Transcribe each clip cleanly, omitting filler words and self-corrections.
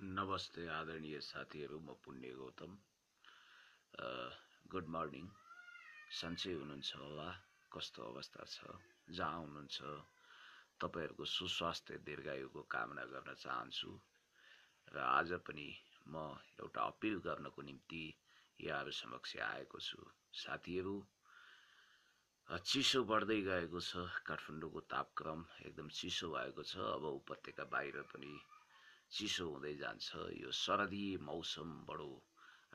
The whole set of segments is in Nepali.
नमस्ते आदरणीय साथीहरू, म पुण्य गौतम। Good morning. सन्चै हुनुहुन्छ होला? कस्तो अवस्था छ? जहाँ हुनुहुन्छ तपाईहरूको सुस्वास्थ्य दीर्घायुको कामना गर्न चाहन्छु। र आज पनि म एउटा अपिल गर्नको निम्ति यहाँहरू समक्ष आएको छु। साथीहरू, चिसो बढ्दै गएको छ। काठमाडौँको तापक्रम एकदम चिसो भएको छ। अब उपत्यका बाहिर पनि चिसो हुँदै जान्छ। यो शरदी मौसम बडो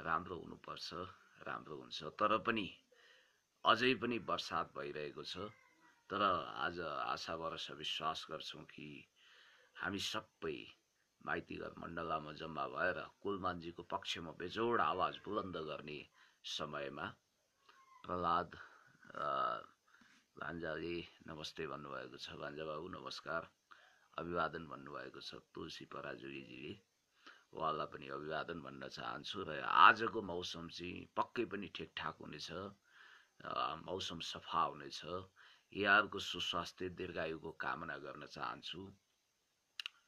राम्रो हुनुपर्छ, राम्रो हुन्छ। तर पनि अझै पनि बर्सात भइरहेको छ। तर आज आशा भरोसा विश्वास गर्छौँ कि हामी सबै माइतीघर मण्डलामा जम्मा भएर कुलमानजीको पक्षमा बेजोड आवाज बुलन्द गर्ने समयमा प्रहलाद भान्जाले नमस्ते भन्नुभएको छ। भान्जा बाबु नमस्कार, अभिवादन भन्नुभएको छ। तुलसी पराजुलीजीले उहाँलाई पनि अभिवादन भन्न चाहन्छु। र आजको मौसम चाहिँ पक्कै पनि ठिकठाक हुनेछ, मौसम सफा हुनेछ। यहाँहरूको सुस्वास्थ्य दीर्घायुको कामना गर्न चाहन्छु।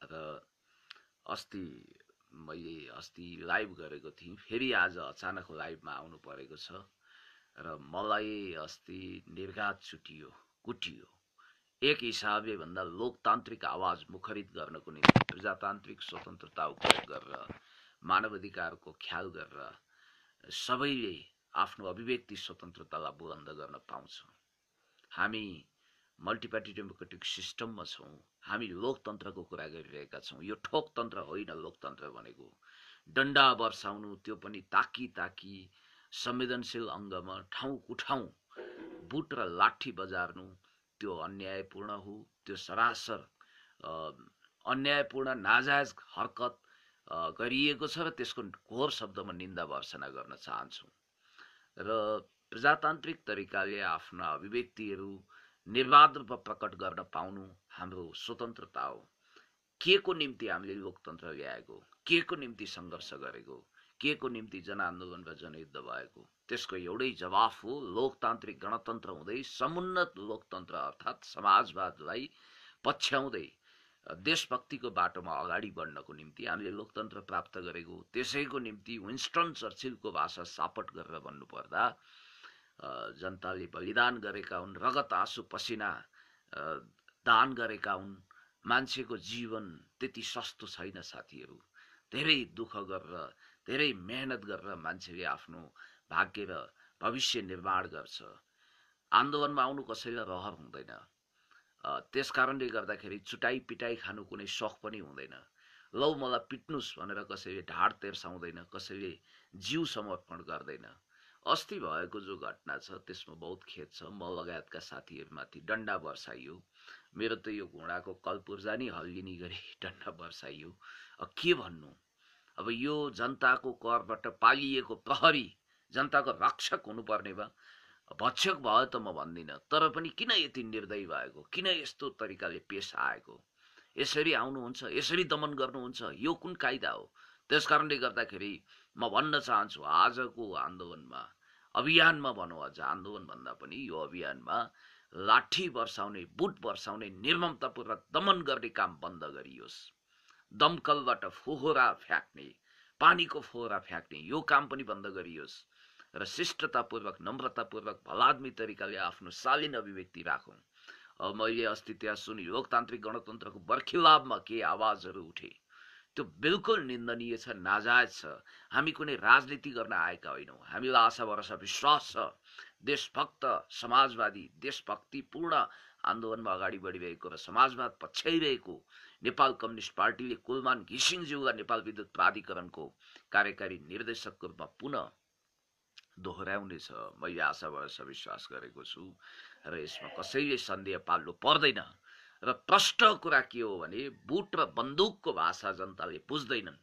र मैले अस्ति लाइभ गरेको थिएँ, फेरि आज अचानक लाइभमा आउनु परेको छ। र मलाई अस्ति निर्घात कुटियो। एक हिसाबले भन्दा लोकतान्त्रिक आवाज मुखरित गर्नको निम्ति प्रजातान्त्रिक स्वतन्त्रता उपयोग गरेर मानवाधिकारको ख्याल गरेर सबैले आफ्नो अभिव्यक्ति स्वतन्त्रतालाई बुलन्द गर्न पाउँछौँ। हामी मल्टिपार्टी डेमोक्रेटिक सिस्टममा छौँ। हामी लोकतन्त्रको कुरा गरिरहेका छौँ। यो ठोकतन्त्र होइन। लोकतन्त्र भनेको डन्डा बर्साउनु, त्यो पनि ताकी संवेदनशील अङ्गमा ठाउँको ठाउँ बुट र लाठी बजार्नु, त्यो अन्यायपूर्ण हो। त्यो सरासर अन्यायपूर्ण नाजायज हरकत गरिएको छ र त्यसको घोर शब्दमा निन्दा भर्सना गर्न चाहन्छु। र प्रजातान्त्रिक तरिकाले आफ्ना अभिव्यक्तिहरू निर्वाध रूपमा प्रकट गर्न पाउनु हाम्रो स्वतन्त्रता हो। के को निम्ति हामीले लोकतन्त्र ल्याएको, के को निम्ति सङ्घर्ष गरेको, के को निम्ति जनआन्दोलन र जनयुद्ध भएको, त्यसको एउटै जवाफ हो लोकतान्त्रिक गणतन्त्र हुँदै समुन्नत लोकतन्त्र अर्थात् समाजवादलाई पछ्याउँदै देशभक्तिको बाटोमा अगाडि बढ्नको निम्ति हामीले लोकतन्त्र प्राप्त गरेको। त्यसैको निम्ति विन्स्टन चर्चिलको भाषा सापट गरेर भन्नुपर्दा जनताले बलिदान गरेका हुन्, रगत आँसु पसिना दान गरेका हुन्। मान्छेको जीवन त्यति सस्तो छैन साथीहरू। धेरै दुःख गरेर, धेरै मेहनत गरेर मान्छेले आफ्नो भाग्य र भविष्य निर्माण गर्छ। आन्दोलनमा आउनु कसैलाई रहर हुँदैन। त्यस कारणले गर्दाखेरि चुटाई पिटाई खानु कुनै सोख पनि हुँदैन। लौ मलाई पिट्नुस् भनेर कसैले ढाड तेर्साउँदैन, कसैले जीव समर्पण गर्दैन। अस्ति भएको जो घटना छ त्यसमा बहुत खेद छ। म लगायतका साथीहरूमाथि डन्डा बर्साइयो। मेरो त यो घुँडाको कलपुर्जा नि हल्लिने गरी डन्डा बर्साइयो। के भन्नु? अब यो जनताको करबाट पालिएको प्रहरी, जनताको रक्षक हुनुपर्ने भए भक्षक भयो त म भन्दिनँ। तर पनि किन यति निर्दयी भएको, किन यस्तो तरिकाले पेश आएको? यसरी आउनुहुन्छ, यसरी दमन गर्नुहुन्छ, यो कुन कायदा हो? त्यस कारणले गर्दाखेरि म भन्न चाहन्छु, आजको आन्दोलनमा, अभियानमा भनौँ, अझ आन्दोलन भन्दा पनि यो अभियानमा लाठी बर्साउने, बुट बर्साउने, निर्ममतापूर्वक दमन गर्ने काम बन्द गरियोस्। दमकलबाट फोहोरा फ्याँक्ने, पानीको फोहोरा फ्याँक्ने यो काम पनि बन्द गरियोस्। र शिष्टतापूर्वक, नम्रतापूर्वक, भलाद्मी तरिकाले आफ्नो शालीन अभिव्यक्ति राखौँ। मैले अस्ति त्यहाँ सुनि लोकतान्त्रिक गणतन्त्रको बर्खिलाभमा के आवाजहरू उठे, त्यो बिल्कुल निन्दनीय छ, नाजायज छ। हामी कुनै राजनीति गर्न आएका होइनौँ। हामीलाई आशा भरोसा विश्वास छ देशभक्त, समाजवादी, देशभक्तिपूर्ण आन्दोलनमा अगाडि बढिरहेको र समाजवाद पछ्याइरहेको नेपाल कम्युनिस्ट पार्टीले कुलमान घिसिङज्यूलाई नेपाल विद्युत प्राधिकरणको कार्यकारी निर्देशकको रूपमा पुनः दोहोऱ्याउनेछ। मैले आशा भरोसा विश्वास गरेको छु र यसमा कसैले सन्देह पाल्नु पर्दैन। र प्रष्ट कुरा के हो भने बुट र बन्दुकको भाषा जनताले बुझ्दैनन्।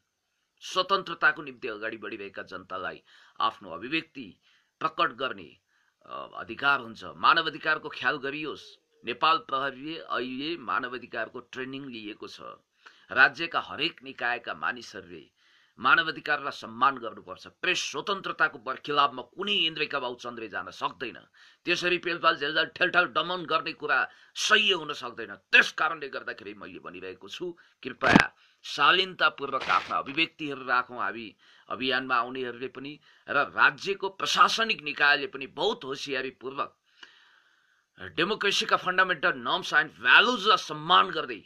स्वतन्त्रताको निम्ति अगाडि बढिरहेका जनतालाई आफ्नो अभिव्यक्ति प्रकट गर्ने अधिकार हुन्छ। मानवाधिकारको ख्याल गरियोस्। नेपाल प्रहरीले अहिले मानवाधिकारको ट्रेनिङ लिएको छ। राज्यका हरेक निकायका मानिसहरूले मानवाधिकारलाई सम्मान गर्नुपर्छ। प्रेस स्वतन्त्रताको बर्खिलाभमा कुनै इन्द्रिका बाउ चन्द्रे जान सक्दैन। त्यसरी पेलपाल झेलझाल ठेलठाल दमन गर्ने कुरा सही हुन सक्दैन। त्यस कारणले गर्दाखेरि मैले भनिरहेको छु, कृपया शालीनतापूर्वक आफ्ना अभिव्यक्तिहरू राखौँ हामी अभियानमा आउनेहरूले पनि र राज्यको प्रशासनिक निकायले पनि बहुत होसियारीपूर्वक डेमोक्रेसीका फन्डामेन्टल नर्म्स एन्ड भ्यालुजलाई सम्मान गर्दै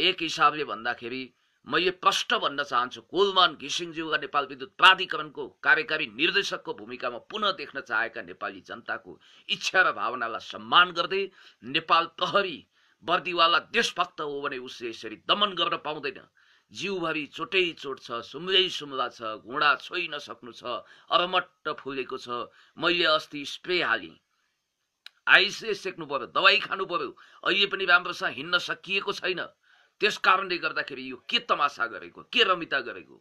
एक हिसाबले भन्दाखेरि मैले प्रश्न भन्न चाहन्छु, कोलमान घिसिङज्यूका नेपाल विद्युत प्राधिकरणको कार्यकारी निर्देशकको भूमिकामा पुनः देख्न चाहेका नेपाली जनताको इच्छा र भावनालाई सम्मान गर्दै नेपाल प्रहरी वर्दीवाला देशभक्त हो भने उसले यसरी दमन गर्न पाउँदैन। जिउभरि चोटै चोट छ, सुम्लै सुम्ला छ, घुँडा छोइ नसक्नु छ, अरमट्ट फुलेको छ। मैले अस्ति स्प्रे हालेँ, आइसले सेक्नु पर्यो, दवाई खानु पर्यो, अहिले पनि राम्रोसँग हिँड्न सकिएको छैन। त्यस कारणले गर्दाखेरि यो के तमासा गरेको, के रमिता गरेको,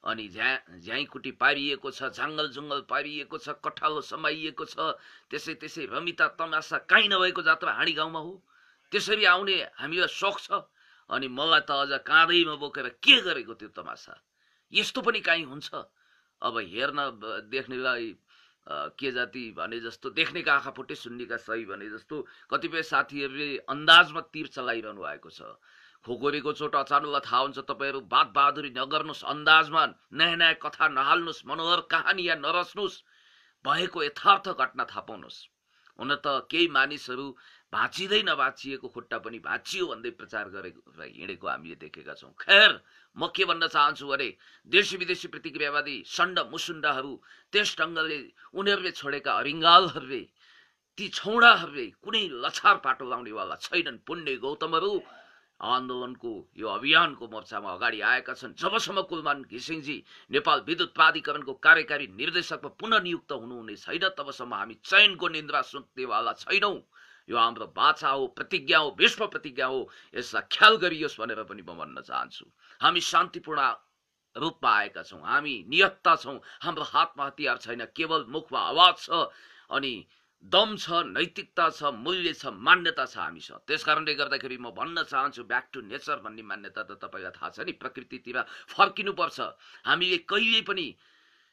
अनि झ्याइकुटी पारिएको छ, जङ्गल जुङ्गल पारिएको छ, कठालो समाइएको छ, त्यसै रमिता तमासा काहीँ नभएको जात्रा हाँडी गाउँमा हो। त्यसरी आउने हामीलाई सोख छ, अनि मलाई त अझ काँधैमा बोकेर के गरेको त्यो तमासा, यस्तो पनि काहीँ हुन्छ। अब हेर्न देख्नेलाई के जाति भने जस्तो, देख्नेका आँखा फुटे सुन्नेका सही भने जस्तो कतिपय साथीहरूले अन्दाजमा तीर चलाइरहनु भएको छ। खोकोरीको चोट अचानकलाई थाहा हुन्छ, तपाईँहरू बात बहादुरी नगर्नुहोस्, अन्दाजमा नयाँ नयाँ कथा नहाल्नुहोस्, मनोहर कहानी या नरच्नुहोस्, भएको यथार्थ घटना थाहा पाउनुहोस्। हुन त केही मानिसहरू भाँचिँदै नभाँचिएको खुट्टा पनि भाँचियो भन्दै प्रचार गरेको हिँडेको हामीले देखेका छौँ। खैर, म के भन्न चाहन्छु भने देशी विदेशी प्रतिक्रियावादी सण्ड मुसुण्डाहरू, त्यस ढङ्गले उनीहरूले छोडेका अरिङ्गालहरूले, ती छौडाहरूले कुनै लछार पाटो लाउनेवाला छैनन्। पुण्य गौतमहरू आन्दोलनको यो अभियानको मोर्चामा अगाडि आएका छन्। जबसम्म कुलमान घिसिङजी नेपाल विद्युत प्राधिकरणको कार्यकारी निर्देशकमा पुनः नियुक्त हुनुहुने छैन, तबसम्म हामी चयनको निन्द्रा सुत्नेवाला छैनौँ। यो हाम्रो बाचा हो, प्रतिज्ञा हो, विश्व प्रतिज्ञा हो, यसलाई ख्याल गरियोस् भनेर पनि म भन्न चाहन्छु। हामी शान्तिपूर्ण रूपमा आएका छौँ, हामी नियत्ता छौँ, हाम्रो हातमा हतियार छैन, केवल मुखमा आवाज छ, अनि दम छ, नैतिकता छ, मूल्य छ, मान्यता छ हामीसँग। त्यसकारणले गर्दाखेरि म भन्न चाहन्छु, ब्याक टु नेचर भन्ने मान्यता त तपाईँलाई थाहा छ नि, प्रकृतितिर फर्किनुपर्छ। हामीले कहिले पनि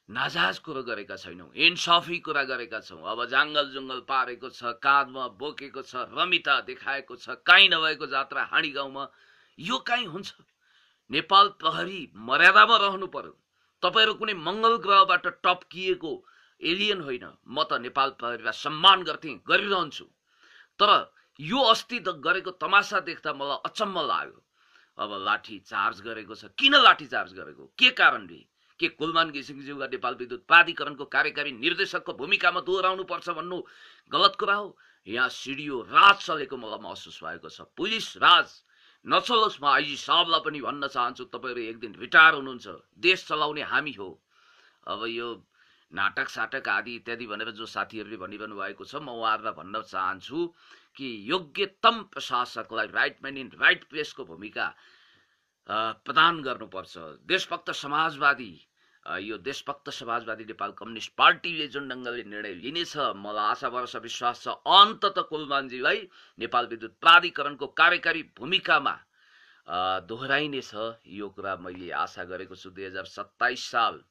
नाजायज कुरो गरेका छैनौँ, इन्साफी कुरा गरेका छौँ। अब जङ्गल जुङ्गल पारेको छ, काँधमा बोकेको छ, रमिता देखाएको छ, काहीँ नभएको जात्रा हाँडी गाउँमा, यो काहीँ हुन्छ? नेपाल प्रहरी मर्यादामा रहनु पर्यो। तपाईँहरू कुनै मङ्गल ग्रहबाट टप्किएको एलियन होइन। म त नेपाल प्रहरीलाई सम्मान गर्थेँ, गरिरहन्छु, तर यो अस्ति गरेको तमासा देख्दा मलाई अचम्म लाग्यो। अब लाठी चार्ज गरेको छ, किन लाठी चार्ज गरेको, के कारणले? के कुलमान घिसिङज्यूका नेपाल विद्युत प्राधिकरणको कार्यकारी निर्देशकको भूमिकामा दोहोऱ्याउनु पर्छ भन्नु गलत कुरा हो? यहाँ सिडिओ राज चलेको मलाई महसुस भएको छ, पुलिस राज नचलोस्। म आइजी साहबलाई पनि भन्न चाहन्छु, तपाईँहरू एक दिन रिटायर हुनुहुन्छ, देश चलाउने हामी हो। अब यो नाटक साटक आदि इत्यादि भनेर जो साथीहरूले भनिरहनु भएको छ, म उहाँहरूलाई भन्न चाहन्छु कि योग्यतम प्रशासकलाई राइट म्यान इन राइट प्लेसको भूमिका प्रदान गर्नुपर्छ। देशभक्त समाजवादी, यो देशभक्त समाजवादी नेपाल कम्युनिस्ट पार्टीले जुन ढङ्गले निर्णय लिनेछ, मलाई आशा भरोसा विश्वास छ अन्ततः कुलमानजीलाई नेपाल विद्युत प्राधिकरणको कार्यकारी भूमिकामा दोहोऱ्याइनेछ। यो कुरा मैले आशा गरेको छु। 2027 साल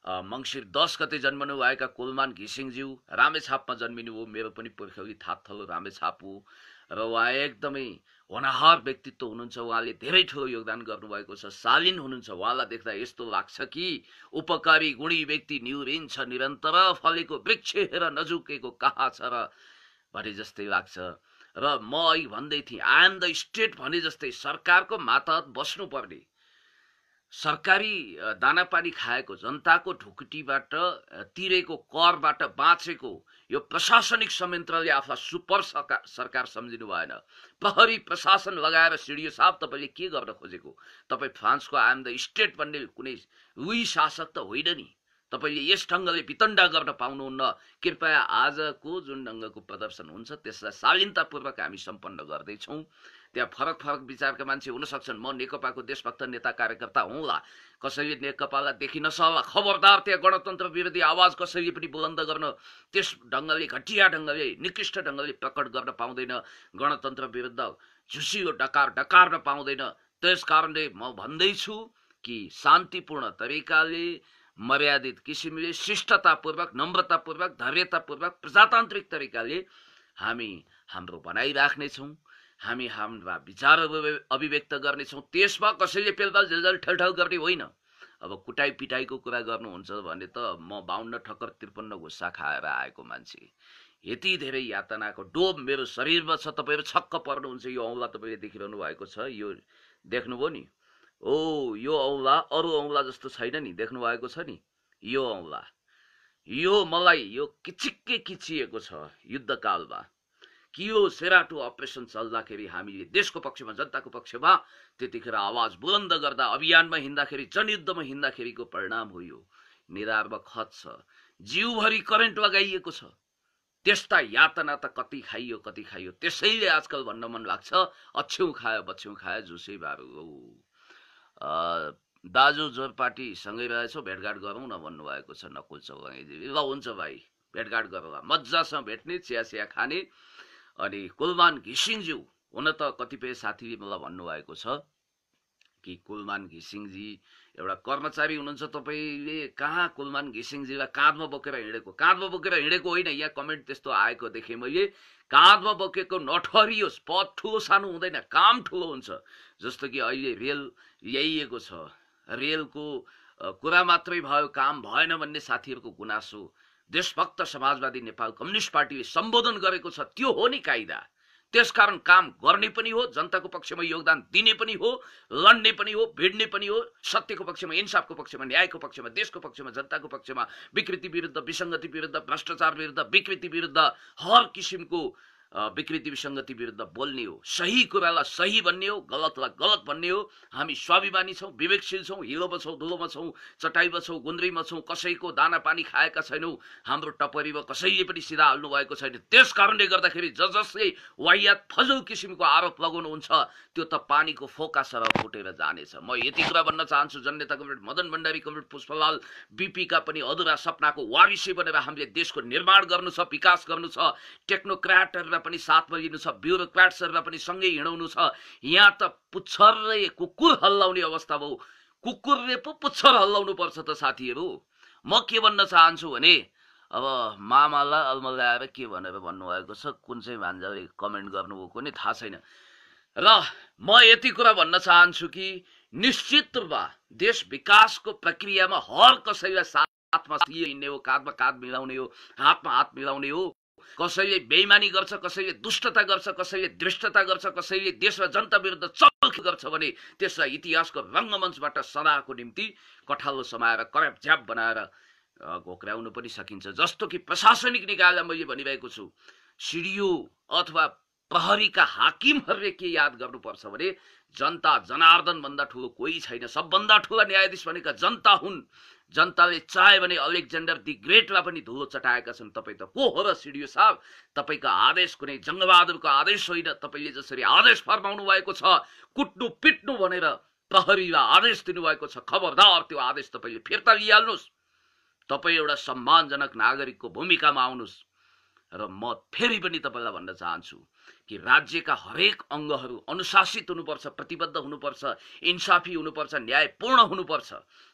मङ्सिर 10 गते जन्मनु भएका कुलमान घिसिङज्यू रामेछापमा जन्मिनु हो। मेरो पनि पुर्खौली थातथलो रामेछाप हो र उहाँ एकदमै होनहार व्यक्तित्व हुनुहुन्छ। उहाँले धेरै ठुलो योगदान गर्नुभएको छ, शालीन हुनुहुन्छ। उहाँलाई देख्दा यस्तो लाग्छ कि उपकारी गुणी व्यक्ति निहुरिन्छ निरन्तर, फलेको वृक्ष हेर नझुकेको कहाँ छ र भने जस्तै लाग्छ। र म अघि भन्दै थिएँ, आई एम द स्टेट भने जस्तै सरकारको मातहत बस्नुपर्ने, सरकारी दानापानी खाएको, जनताको ढुकुटीबाट तिरेको करबाट बाँचेको यो प्रशासनिक संयन्त्रले आफूलाई सुपर सरकार सम्झिनु भएन। प्रहरी प्रशासन लगाएर सिडिओ साहब तपाईँले के गर्न खोजेको? तपाईँ फ्रान्सको आई एम द स्टेट भन्ने कुनै रुई शासक त होइन नि। तपाईँले यस ढङ्गले वितण्डा गर्न पाउनुहुन्न। कृपया आजको जुन ढङ्गको प्रदर्शन हुन्छ त्यसलाई शालीनतापूर्वक हामी सम्पन्न गर्दैछौँ। त्यहाँ फरक फरक विचारका मान्छे हुन सक्छन्। म नेकपाको देशभक्त नेता कार्यकर्ता हुँला, कसैले नेकपालाई देखि नसक्ला। खबरदार, त्यहाँ गणतन्त्र विरोधी आवाज कसैले पनि बुलन्द गर्न, त्यस ढङ्गले घटिया ढङ्गले निकृष्ट ढङ्गले प्रकट गर्न पाउँदैन। गणतन्त्र विरुद्ध झुसियो डकार डकार्न पाउँदैन। त्यस कारणले म भन्दैछु कि शान्तिपूर्ण तरिकाले, मर्यादित किसिमले, शिष्टतापूर्वक, नम्रतापूर्वक, धैर्यतापूर्वक, प्रजातान्त्रिक तरिकाले हामी हाम्रो बनाइराख्नेछौँ। हामी हाम्रा विचारहरू अभिव्यक्त गर्नेछौँ। त्यसमा कसैले पेलपाल झेलझेल ठेलठाल गर्ने होइन। अब कुटाई पिटाईको कुरा गर्नुहुन्छ भने त म 52 ठक्कर 53 गुस्सा खाएर आएको मान्छे। यति धेरै यातनाको डोब मेरो शरीरमा छ, तपाईँहरू छक्क पर्नुहुन्छ। यो औँला तपाईँले देखिरहनु भएको छ, यो देख्नुभयो नि? ओ यो औँला अरू औँला जस्तो छैन नि, देख्नु भएको छ नि? यो औँला, यो मलाई यो किचिक्कै किचिएको छ युद्धकालमा। कि यो सेराटो अपरेसन चल्दाखेरि हामीले देशको पक्षमा, जनताको पक्षमा त्यतिखेर आवाज बुलन्द गर्दा, अभियानमा हिँड्दाखेरि, जनयुद्धमा हिँड्दाखेरिको परिणाम हो यो। निधारमा खत छ, जिउभरि करेन्ट लगाइएको छ। त्यस्ता यातना त कति खाइयो कति खाइयो। त्यसैले आजकल भन्न मन लाग्छ, अछ्यौँ खायो बछ्यौँ खायो जुसै बारु हो। दाजु जोर पार्टी सँगै रहेछौ, भेटघाट गरौँ न भन्नुभएको छ नकुल चौलाङ्गेजी। ल हुन्छ भाइ, भेटघाट गरौँला, मजासँग भेट्ने, चिया खाने। अनि कुलमान घिसिङज्यू, हुन त कतिपय साथीले मलाई भन्नुभएको छ कि कुलमान घिसिङजी एउटा कर्मचारी हुनुहुन्छ, तपाईँले कहाँ कुलमान घिसिङजीलाई काँधमा बोकेर हिँडेको? काँधमा बोकेर हिँडेको होइन, यहाँ कमेन्ट त्यस्तो आएको देखेँ मैले। काँधमा बोकेको नठहरियोस्, पद ठुलो सानो हुँदैन, काम ठुलो हुन्छ। जस्तो कि अहिले रेल ल्याइएको छ, रेलको कुरा मात्रै भयो, काम भएन भन्ने साथीहरूको गुनासो देशभक्त समाजवादी नेपाल कम्युनिस्ट पार्टीले सम्बोधन गरेको छ। त्यो हो नि कायदा। त्यसकारण काम गर्ने पनि हो, जनताको पक्षमा योगदान दिने पनि हो, लड्ने पनि हो, भिड्ने पनि हो, सत्यको पक्षमा, इन्साफको पक्षमा, न्यायको पक्षमा, देशको पक्षमा, जनताको पक्षमा, विकृति विरुद्ध, विसङ्गति विरुद्ध, भ्रष्टाचार विरुद्ध, विकृति विरुद्ध, हर किसिमको विकृति विसङ्गति विरुद्ध बोल्ने हो। सही कुरालाई सही भन्ने हो, गलतलाई गलत भन्ने हो। हामी स्वाभिमानी छौँ, विवेकशील छौँ, हिलोमा छौँ, धुलोमा छौँ, चटाइमा छौँ, गुन्द्रीमा छौँ, कसैको दाना पानी खाएका छैनौँ, हाम्रो टपरीमा कसैले पनि सिधा हाल्नु भएको छैन। त्यस कारणले गर्दाखेरि जसले वाहियात फजुल किसिमको आरोप लगाउनुहुन्छ त्यो त पानीको फोका सरह फुटेर जानेछ। म यति कुरा भन्न चाहन्छु, जननेता कमरेड मदन भण्डारी, कमरेड पुष्पलाल बीपीका पनि अधुरा सपनाको वारिसी बनेर हामीले देशको निर्माण गर्नु छ, विकास गर्नु छ। टेक्नोक्राटहरूलाई पनि साथमा लिनु छ, ब्युरोक्राट्सहरूलाई पनि सँगै हिँडाउनु छ। यहाँ त पुच्छरले कुकुर हल्लाउने अवस्था भयो। कुकुरले पो पुच्छर हल्लाउनु पर्छ त साथीहरू। म के भन्न चाहन्छु भने, अब मामालाई अलमल ल्याएर के भनेर भन्नुभएको छ, कुन चाहिँ भान्जाले कमेन्ट गर्नुभएको नि थाहा छैन। र म यति कुरा भन्न चाहन्छु कि निश्चित रूपमा देश विकासको प्रक्रियामा हर कसैलाई साथमा हिँड्ने हो, काँधमा काँध मिलाउने हो, हातमा हात मिलाउने हो। कसैले बेइमानी गर्छ, कसैले दुष्टता गर्छ, कसैले दृष्टता गर्छ, कसैले देश र जनता विरुद्ध चलखेल गर्छ भने त्यसलाई इतिहासको रङ्गमञ्चबाट सदाको निम्ति कठालो समाएर करप झ्याप बनाएर घोक्राउनु पनि सकिन्छ। जस्तो कि प्रशासनिक निकायलाई मैले भनिरहेको छु, सिडिओ अथवा प्रहरीका हाकिमहरूले के याद गर्नुपर्छ भने जनता जनार्दन भन्दा ठुलो कोही छैन। सबभन्दा ठुला न्यायाधीश भनेका जनता हुन्। जनताले चाहे भने अलेक्जेन्डर दि ग्रेटलाई पनि धुलो चटाएका छन्। तपाईँ त को हो र सिडिओ साहब? तपाईँको आदेश कुनै जङ्गबहादुरको आदेश होइन। तपाईँले जसरी आदेश फर्माउनु भएको छ कुट्नु पिट्नु भनेर प्रहरीलाई आदेश दिनुभएको छ, खबरदार त्यो आदेश तपाईँले फिर्ता लिइहाल्नुहोस्। तपाईँ एउटा सम्मानजनक नागरिकको भूमिकामा आउनुहोस्। र म फेरि पनि तपाईँलाई भन्न चाहन्छु कि राज्यका हरेक अङ्गहरू अनुशासित हुनुपर्छ, प्रतिबद्ध हुनुपर्छ, इन्साफी हुनुपर्छ, न्यायपूर्ण हुनुपर्छ।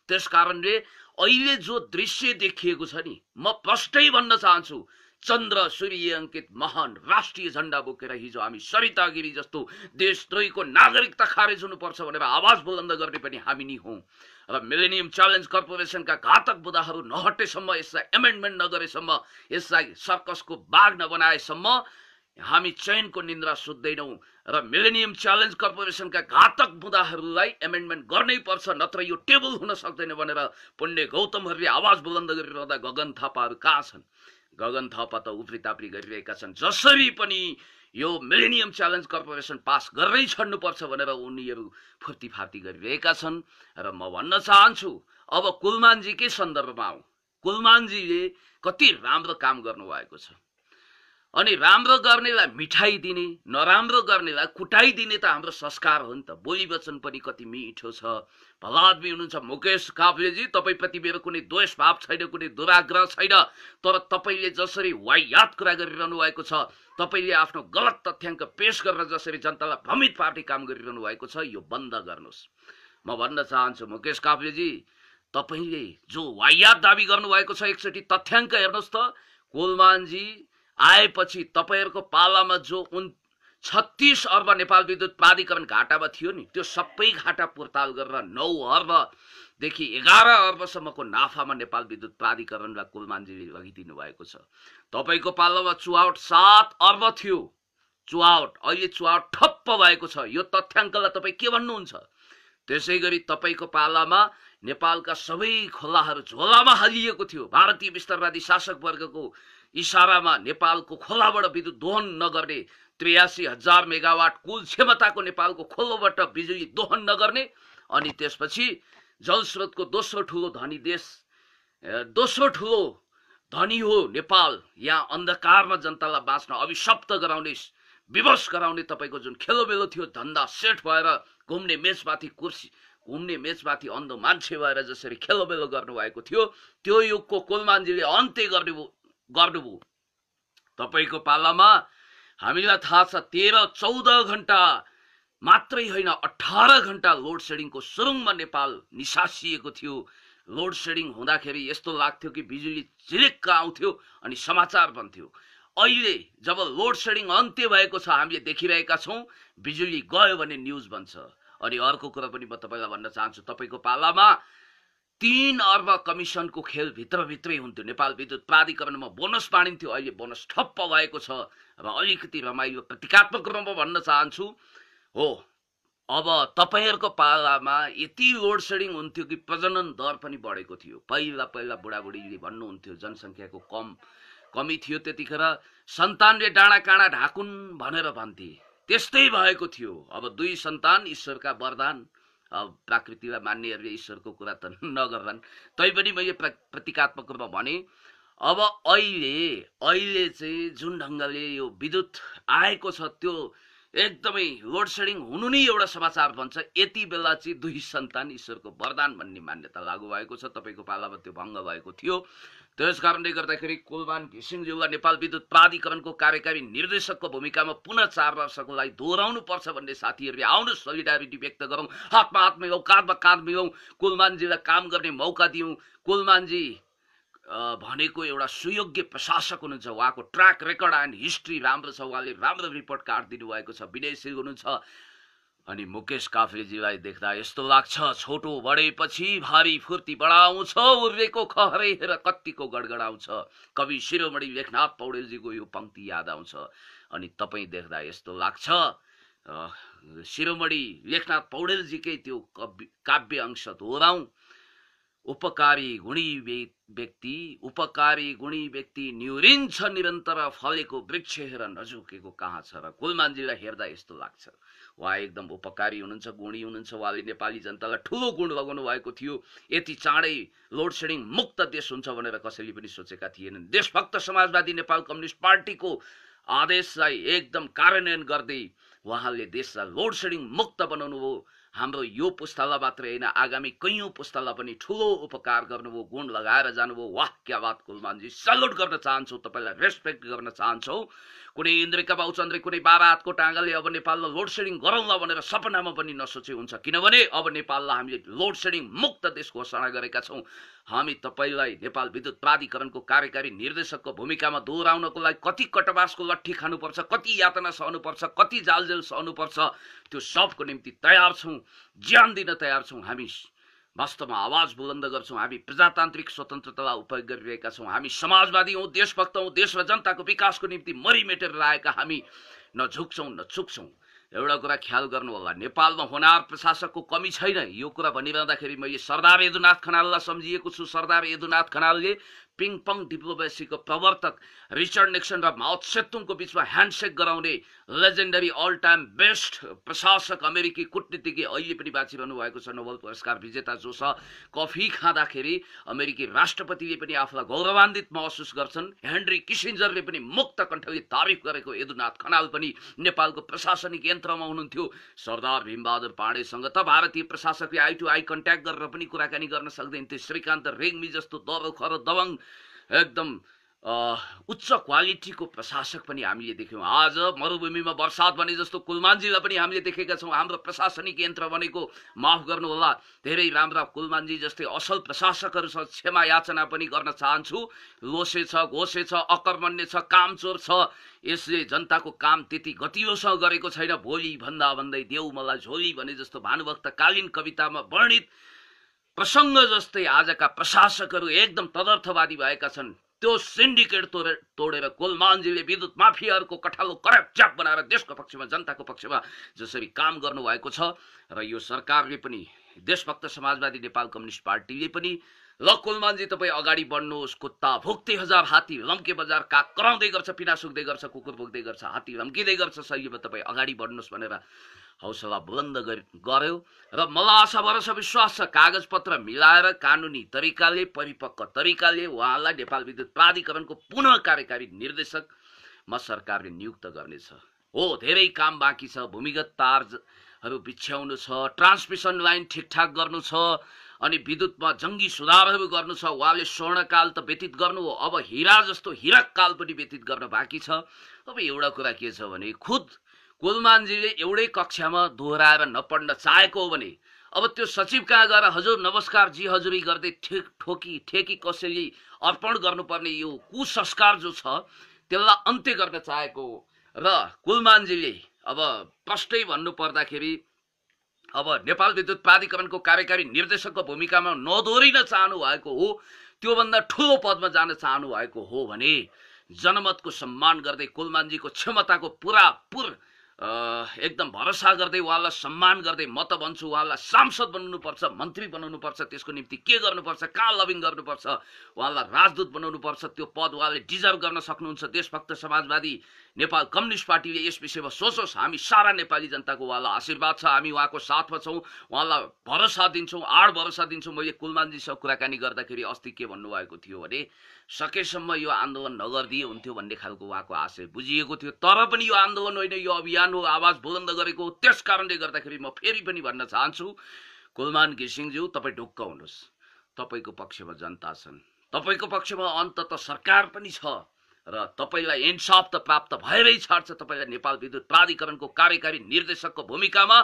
त्यसकारणले अहिले जो दृश्य देखिएको छ नि, म प्रष्टै भन्न चाहन्छु, चन्द्र सूर्य अंकित महान राष्ट्रिय झण्डा बोकेर हिजो हामी सरिता गिरी जस्तो देशद्रोहीको नागरिकता खारेज हुनुपर्छ भनेर आवाज बुलन्द गर्ने पनि हामी नै हौं। र मिलेनियम च्यालेन्ज कर्पोरेसनका घातक बुदाहरू नहटेसम्म, यसलाई एमेन्डमेन्ट नगरेसम्म, यसलाई सर्कसको बाघ नबनाएसम्म हामी चयनको निन्द्रा सुत्दैनौं। र मिलेनियम च्यालेन्ज कर्पोरेसनका घातक बुदाहरूलाई एमेन्डमेन्ट गर्नै पर्छ, नत्र यो टेबल हुन सक्दैन भनेर पुण्य गौतमहरूले आवाज बुलन्द गरिरहँदा गगन थापाहरू कहाँ छन्? गगन थापा त उफ्रीताप्री गरिरहेका छन्। जसरी पनि यो मिलेनियम च्यालेन्ज कर्पोरेसन पास गर्नै छड्नुपर्छ भनेर उनीहरू फुर्तीफार्ती गरिरहेका छन्। र म भन्न चाहन्छु, अब कुलमानजीकै सन्दर्भमा आउँ। कुलमानजीले कति राम्रो काम गर्नुभएको छ। अनि राम्रो गर्नेलाई मिठाई दिने, नराम्रो गर्नेलाई कुटाइदिने त हाम्रो संस्कार हो नि त। बोली वचन पनि कति मिठो छ। भला आदमी हुनुहुन्छ मुकेश काफ्लेजी, तपाईप्रति मेरो कुनै द्वेष भाव छैन, कुनै दुराग्रह छैन। तर तपाईले जसरी वाहियात कुरा गरिरहनु भएको छ, तपाईले आफ्नो गलत तथ्याङ्क पेश गरेर जसरी जनतालाई भ्रमित पार्टी काम गरिरहनु भएको छ, यो बन्द गर्नुहोस्। म भन्न चाहन्छु मुकेश काफ्लेजी, तपाईले जो वाहियात दाबी गर्नु भएको छ, एकचोटि तथ्याङ्क हेर्नुहोस् त। कुलमानजी आएपछि तपाईहरुको पालामा जो 36 अर्ब नेपाल विद्युत प्राधिकरण घाटामा थियो नि, त्यो सबै घाटा पुर्ताल गरेर 9 अर्बदेखि 11 अर्बसम्मको नाफामा नेपाल विद्युत प्राधिकरणलाई कुलमानजीले लगिदिनु भएको छ। तपाईको पालामा चुहावट 7 अर्ब थियो। चुहावट अहिले चुहावट ठप्प भएको छ। यो तथ्याङ्कलाई तपाईँ के भन्नुहुन्छ? त्यसै गरी तपाईको पालामा नेपालका सबै खोलाहरू झोलामा हालिएको थियो। भारतीय विस्तारवादी शासक वर्गको इशारामा नेपालको खोलाबाट विद्युत दोहन नगर्ने, 83,000 मेगावाट कुल क्षमताको नेपालको खोलोबाट बिजुली दोहन नगर्ने, अनि त्यसपछि जलस्रोतको दोस्रो ठुलो धनी देश, दोस्रो ठुलो धनी हो नेपाल, यहाँ अन्धकारमा जनतालाई बाँच्न अभिशप्त गराउने, विवश गराउने तपाईको जुन खेलोमेलो थियो, धन्दा सेट भएर घुम्ने मेचमाथि अन्धो मान्छे भएर जसरी खेलोमेलो गर्नुभएको थियो, त्यो युगको कुलमानजीले अन्त्य गर्नुभयो। तपाईको पालामा हामीलाई थाहा छ 13-14 घण्टा मात्रै होइन 18 घण्टा लोड सेडिङको सुरुङमा नेपाल निसासिएको थियो। लोड सेडिङ हुँदाखेरि यस्तो लाग्थ्यो कि बिजुली झिलिक्क आउँथ्यो अनि समाचार बन्थ्यो। अहिले जब लोड सेडिङ अन्त्य भएको छ, हामीले देखिरहेका छौँ, बिजुली गयो भने न्युज बन्छ। अनि अर्को कुरा पनि म तपाईलाई भन्न चाहन्छु, तपाईको पालामा 3 अर्ब कमिसनको खेल भित्रभित्रै हुन्थ्यो। नेपाल विद्युत प्राधिकरणमा बोनस बाँडिन्थ्यो, अहिले बोनस ठप्प भएको छ। र अलिकति रमाइलो प्रतीकात्मक रूपमा भन्न चाहन्छु हो, अब तपाईहरुको पालामा यति लोड सेडिङ हुन्थ्यो कि प्रजनन दर पनि बढेको थियो। पहिला बुढाबुढीले भन्नुहुन्थ्यो जनसङ्ख्याको कमी थियो, त्यतिखेर सन्तानले डाँडा काँडा ढाकुन् भनेर भन्थे, त्यस्तै भएको थियो। अब 2 सन्तान ईश्वरका वरदान, प्रकृतिलाई मान्नेहरूले ईश्वरको कुरा त नगर्लान्, तैपनि मैले प्रतीकात्मक रूपमा भने। अब अहिले चाहिँ जुन ढङ्गले यो विद्युत आएको छ, त्यो एकदमै लोड सेडिङ हुनु नै एउटा समाचार बन्छ। यति बेला चाहिँ 2 सन्तान ईश्वरको वरदान भन्ने मान्यता लागू भएको छ। तपाईको पालामा त्यो भङ्ग भएको थियो। त्यस कारणले गर्दाखेरि कुलमान घिसिङज्यूलाई नेपाल विद्युत प्राधिकरणको कार्यकारी निर्देशकको भूमिकामा पुनः 4 वर्षको लागि दोहोऱ्याउनु पर्छ भन्ने साथीहरूले आउनु सोलिडारिटी व्यक्त गरौँ, हातमा हात मिलाउँ, काँधमा काँध मिलाउँ, कुलमानजीलाई काम गर्ने मौका दिउँ। कुलमानजी भनेको एउटा सुयोग्य प्रशासक हुनुहुन्छ, उहाँको ट्र्याक रेकर्ड एन्ड हिस्ट्री राम्रो छ, उहाँले राम्रो रिपोर्ट कार्ड दिनुभएको छ, विनयशील हुनुहुन्छ। अनि मुकेश काफ्लेजीलाई देख्दा यस्तो लाग्छ, छोटो बढेपछि भारी फुर्ती बढाउँछ, उर्रेको खहरे हेर कत्तिको गडगडाउँछ। कवि शिरोमणि लेखनाथ पौडेलजीको यो पंक्ति याद आउँछ। अनि तपाईँ देख्दा यस्तो लाग्छ, शिरोमणि लेखनाथ पौडेलजीकै त्यो काव्य अंश दोहोऱ्याउँ। उपकारी गुणी व्यक्ति न्यूरिन्छ निरन्तर, फलेको वृक्ष हेर नझुकेको कहाँ छ। र कुलमानजीलाई हेर्दा यस्तो लाग्छ, उहाँ एकदम उपकारी हुनुहुन्छ, गुणी हुनुहुन्छ। उहाँले नेपाली जनतालाई ठुलो गुण लगाउनु भएको थियो। यति चाँडै लोड सेडिङ मुक्त देश हुन्छ भनेर कसैले पनि सोचेका थिएनन्। देशभक्त समाजवादी नेपाल कम्युनिस्ट पार्टीको आदेशलाई एकदम कार्यान्वयन गर्दै उहाँले देशलाई लोड सेडिङ मुक्त बनाउनु भयो। हाम्रो यो पुस्तालाई मात्रै होइन, आगामी कैयौं पुस्तालाई पनि ठुलो उपकार गर्नुभयो, गुण लगाएर जानुभयो। वाह क्या बात कुलमानजी, सल्युट गर्न चाहन्छौ, तपाईलाई रेस्पेक्ट गर्न चाहन्छौ। कुनै इन्द्रिका बाउचन्द्रे कुनै 12 हातको टाँगाले अब नेपाललाई लोड सेडिङ गरौँला भनेर सपनामा पनि नसोचे हुन्छ, किनभने अब नेपाललाई हामीले लोड सेडिङ मुक्त देश घोषणा गरेका छौं। हामी तपाईलाई नेपाल विद्युत प्राधिकरणको कार्यकारी निर्देशकको भूमिकामा दोहोऱ्याउनको लागि कति कटवासको लट्ठी खानुपर्छ, कति यातना सहनुपर्छ, कति जालजेल सहनुपर्छ, त्यो सबको निम्ति तयार छौं, ज्यान दिन तयार छौं। हामी वास्तवमा आवाज बुलन्द गर्छौं। हामी प्रजातान्त्रिक स्वतन्त्रतालाई उपयोग गरिरहेका छौं। हामी समाजवादी हौं, देशभक्त हौं, देश र जनताको विकासको निम्ति मरिमेटेर आएका हामी न झुक्छौं न चुक्छौं। एउटा कुरा ख्याल गर्नु होला, नेपालमा होनार प्रशासकको कमी छैन। यो कुरा भनिरहँदाखेरि मैले सरदार यदुनाथ खनाललाई सम्झिएको छु। सरदार यदुनाथ खनालले पिङपङ डिप्लोमेसीको प्रवर्तक रिचर्ड निक्सन र माओ त्से-तुङको बीचमा ह्यान्डसेक गराउने लेजेन्डरी अल टाइम बेस्ट प्रशासक अमेरिकी कूटनीतिज्ञ अहिले पनि बाँचिरहनु भएको छ, नोबेल पुरस्कार विजेता जो छ। कफी खाँदाखेरि अमेरिकी राष्ट्रपतिले पनि आफूलाई गौरवान्वित महसुस गर्छन्। हेनरी किसिन्जरले पनि मुक्त कण्ठले तारिफ गरेको यदुनाथ खनाल पनि नेपालको प्रशासनिक यन्त्रमा हुनुहुन्थ्यो। सरदार भीमबहादुर पाण्डेसँग त भारतीय प्रशासकले आई टु आई कन्ट्याक्ट गरेर पनि कुराकानी गर्न सक्दैन थियो। श्रीकान्त रेग्मी जस्तो दरो खरो दबङ एकदम उच्च क्वालिटीको प्रशासक पनि हामीले देख्यौँ। आज मरुभूमिमा वर्षात भने जस्तो कुलमानजीलाई पनि हामीले देखेका छौँ। हाम्रो प्रशासनिक यन्त्र भनेको, माफ गर्नुहोला, धेरै राम्रा कुलमानजी जस्तै असल प्रशासकहरूसँग क्षमा याचना पनि गर्न चाहन्छु। लोसे छ, घोसे छ, अकर्मण्य छ, कामचोर छ, यसले जनताको काम त्यति गतिलोसँग गरेको छैन। भोलि भन्दा भन्दै देऊ मलाई झोली भने जस्तो भानुभक्तकालीन कवितामा वर्णित प्रसङ्ग जस्तै आजका प्रशासकहरू एकदम तदर्थवादी भएका छन्। त्यो सिन्डिकेट तोडेर कुलमानजीले विद्युत माफियाहरूको कठालो करपचाप बनाएर देशको पक्षमा, जनताको पक्षमा जसरी काम गर्नुभएको छ, र यो सरकारले पनि, देशभक्त समाजवादी नेपाल कम्युनिस्ट पार्टीले पनि, ल कुलमानजी तपाईँ अगाडि बढ्नुहोस्, कुत्ता भुक्दै हजार हात्ती लम्के बजार काग कराउँदै गर्छ, पिना सुक्दै गर्छ, कुकुर भुक्दै गर्छ, हात्ती लम्किँदै गर्छ, सहीमा तपाईँ अगाडि बढ्नुहोस् भनेर हौसला बुलन्द गर्यो। र मलाई आशा भरोसा विश्वास छ, कागजपत्र मिलाएर कानुनी तरिकाले, परिपक्व तरिकाले उहाँलाई नेपाल विद्युत प्राधिकरणको पुनः कार्यकारी निर्देशकमा सरकारले नियुक्त गर्नेछ। हो, धेरै काम बाँकी छ। भूमिगत तारहरू बिछ्याउनु छ, ट्रान्समिसन लाइन ठिकठाक गर्नु छ, अनि विद्युतमा जङ्गी सुधारहरू गर्नु छ। उहाँले स्वर्णकाल त व्यतीत गर्नु हो, अब हिरा जस्तो हिरक काल पनि व्यतीत गर्न बाँकी छ। अब एउटा कुरा के छ भने, खुद कुलमानजीले एउटै कक्षामा दोहोऱ्याएर नपढ्न चाहेको हो भने अब त्यो सचिव कहाँ गएर हजुर नमस्कार जी हजुरी गर्दै ठेकी कसैले अर्पण गर्नुपर्ने यो कुसंस्कार जो छ त्यसलाई अन्त्य गर्न चाहेको हो। र कुलमानजीले अब प्रष्टै भन्नु पर्दाखेरि अब नेपाल विद्युत प्राधिकरणको कार्यकारी निर्देशकको भूमिकामा नदोहोरिन चाहनु भएको हो, त्योभन्दा ठुलो पदमा जान चाहनु भएको हो भने जनमतको सम्मान गर्दै, कुलमानजीको क्षमताको पुरापुर एकदम भरोसा गर्दै, उहाँलाई सम्मान गर्दै म त भन्छु उहाँलाई सांसद बनाउनुपर्छ, मन्त्री बनाउनुपर्छ। त्यसको निम्ति के गर्नुपर्छ, कहाँ लबिङ गर्नुपर्छ, उहाँलाई राजदूत बनाउनुपर्छ। त्यो पद उहाँले डिजर्भ गर्न सक्नुहुन्छ। देशभक्त समाजवादी नेपाल कम्युनिस्ट पार्टीले यस विषयमा सोचोस्। हामी सारा नेपाली जनताको उहाँलाई आशीर्वाद छ, हामी उहाँको साथमा छौँ, उहाँलाई भरोसा दिन्छौँ, आड भरोसा दिन्छौँ। मैले कुलमानजीसँग कुराकानी गर्दाखेरि अस्ति के भन्नुभएको थियो भने, सकेसम्म यो आन्दोलन नगरिदिए हुन्थ्यो भन्ने खालको उहाँको आशय बुझिएको थियो। तर पनि यो आन्दोलन होइन, यो अभियान हो, आवाज बुलन्द गरेको हो। त्यस कारणले गर्दाखेरि म फेरि पनि भन्न चाहन्छु, कुलमान घिसिङज्यू तपाईँ ढुक्क हुनुहोस्। तपाईँको पक्षमा जनता छन्, तपाईँको पक्षमा अन्ततः सरकार पनि छ, र तपाईँलाई इन्साफ त प्राप्त भएरै छाड्छ। तपाईँलाई नेपाल विद्युत प्राधिकरणको कार्यकारी निर्देशकको भूमिकामा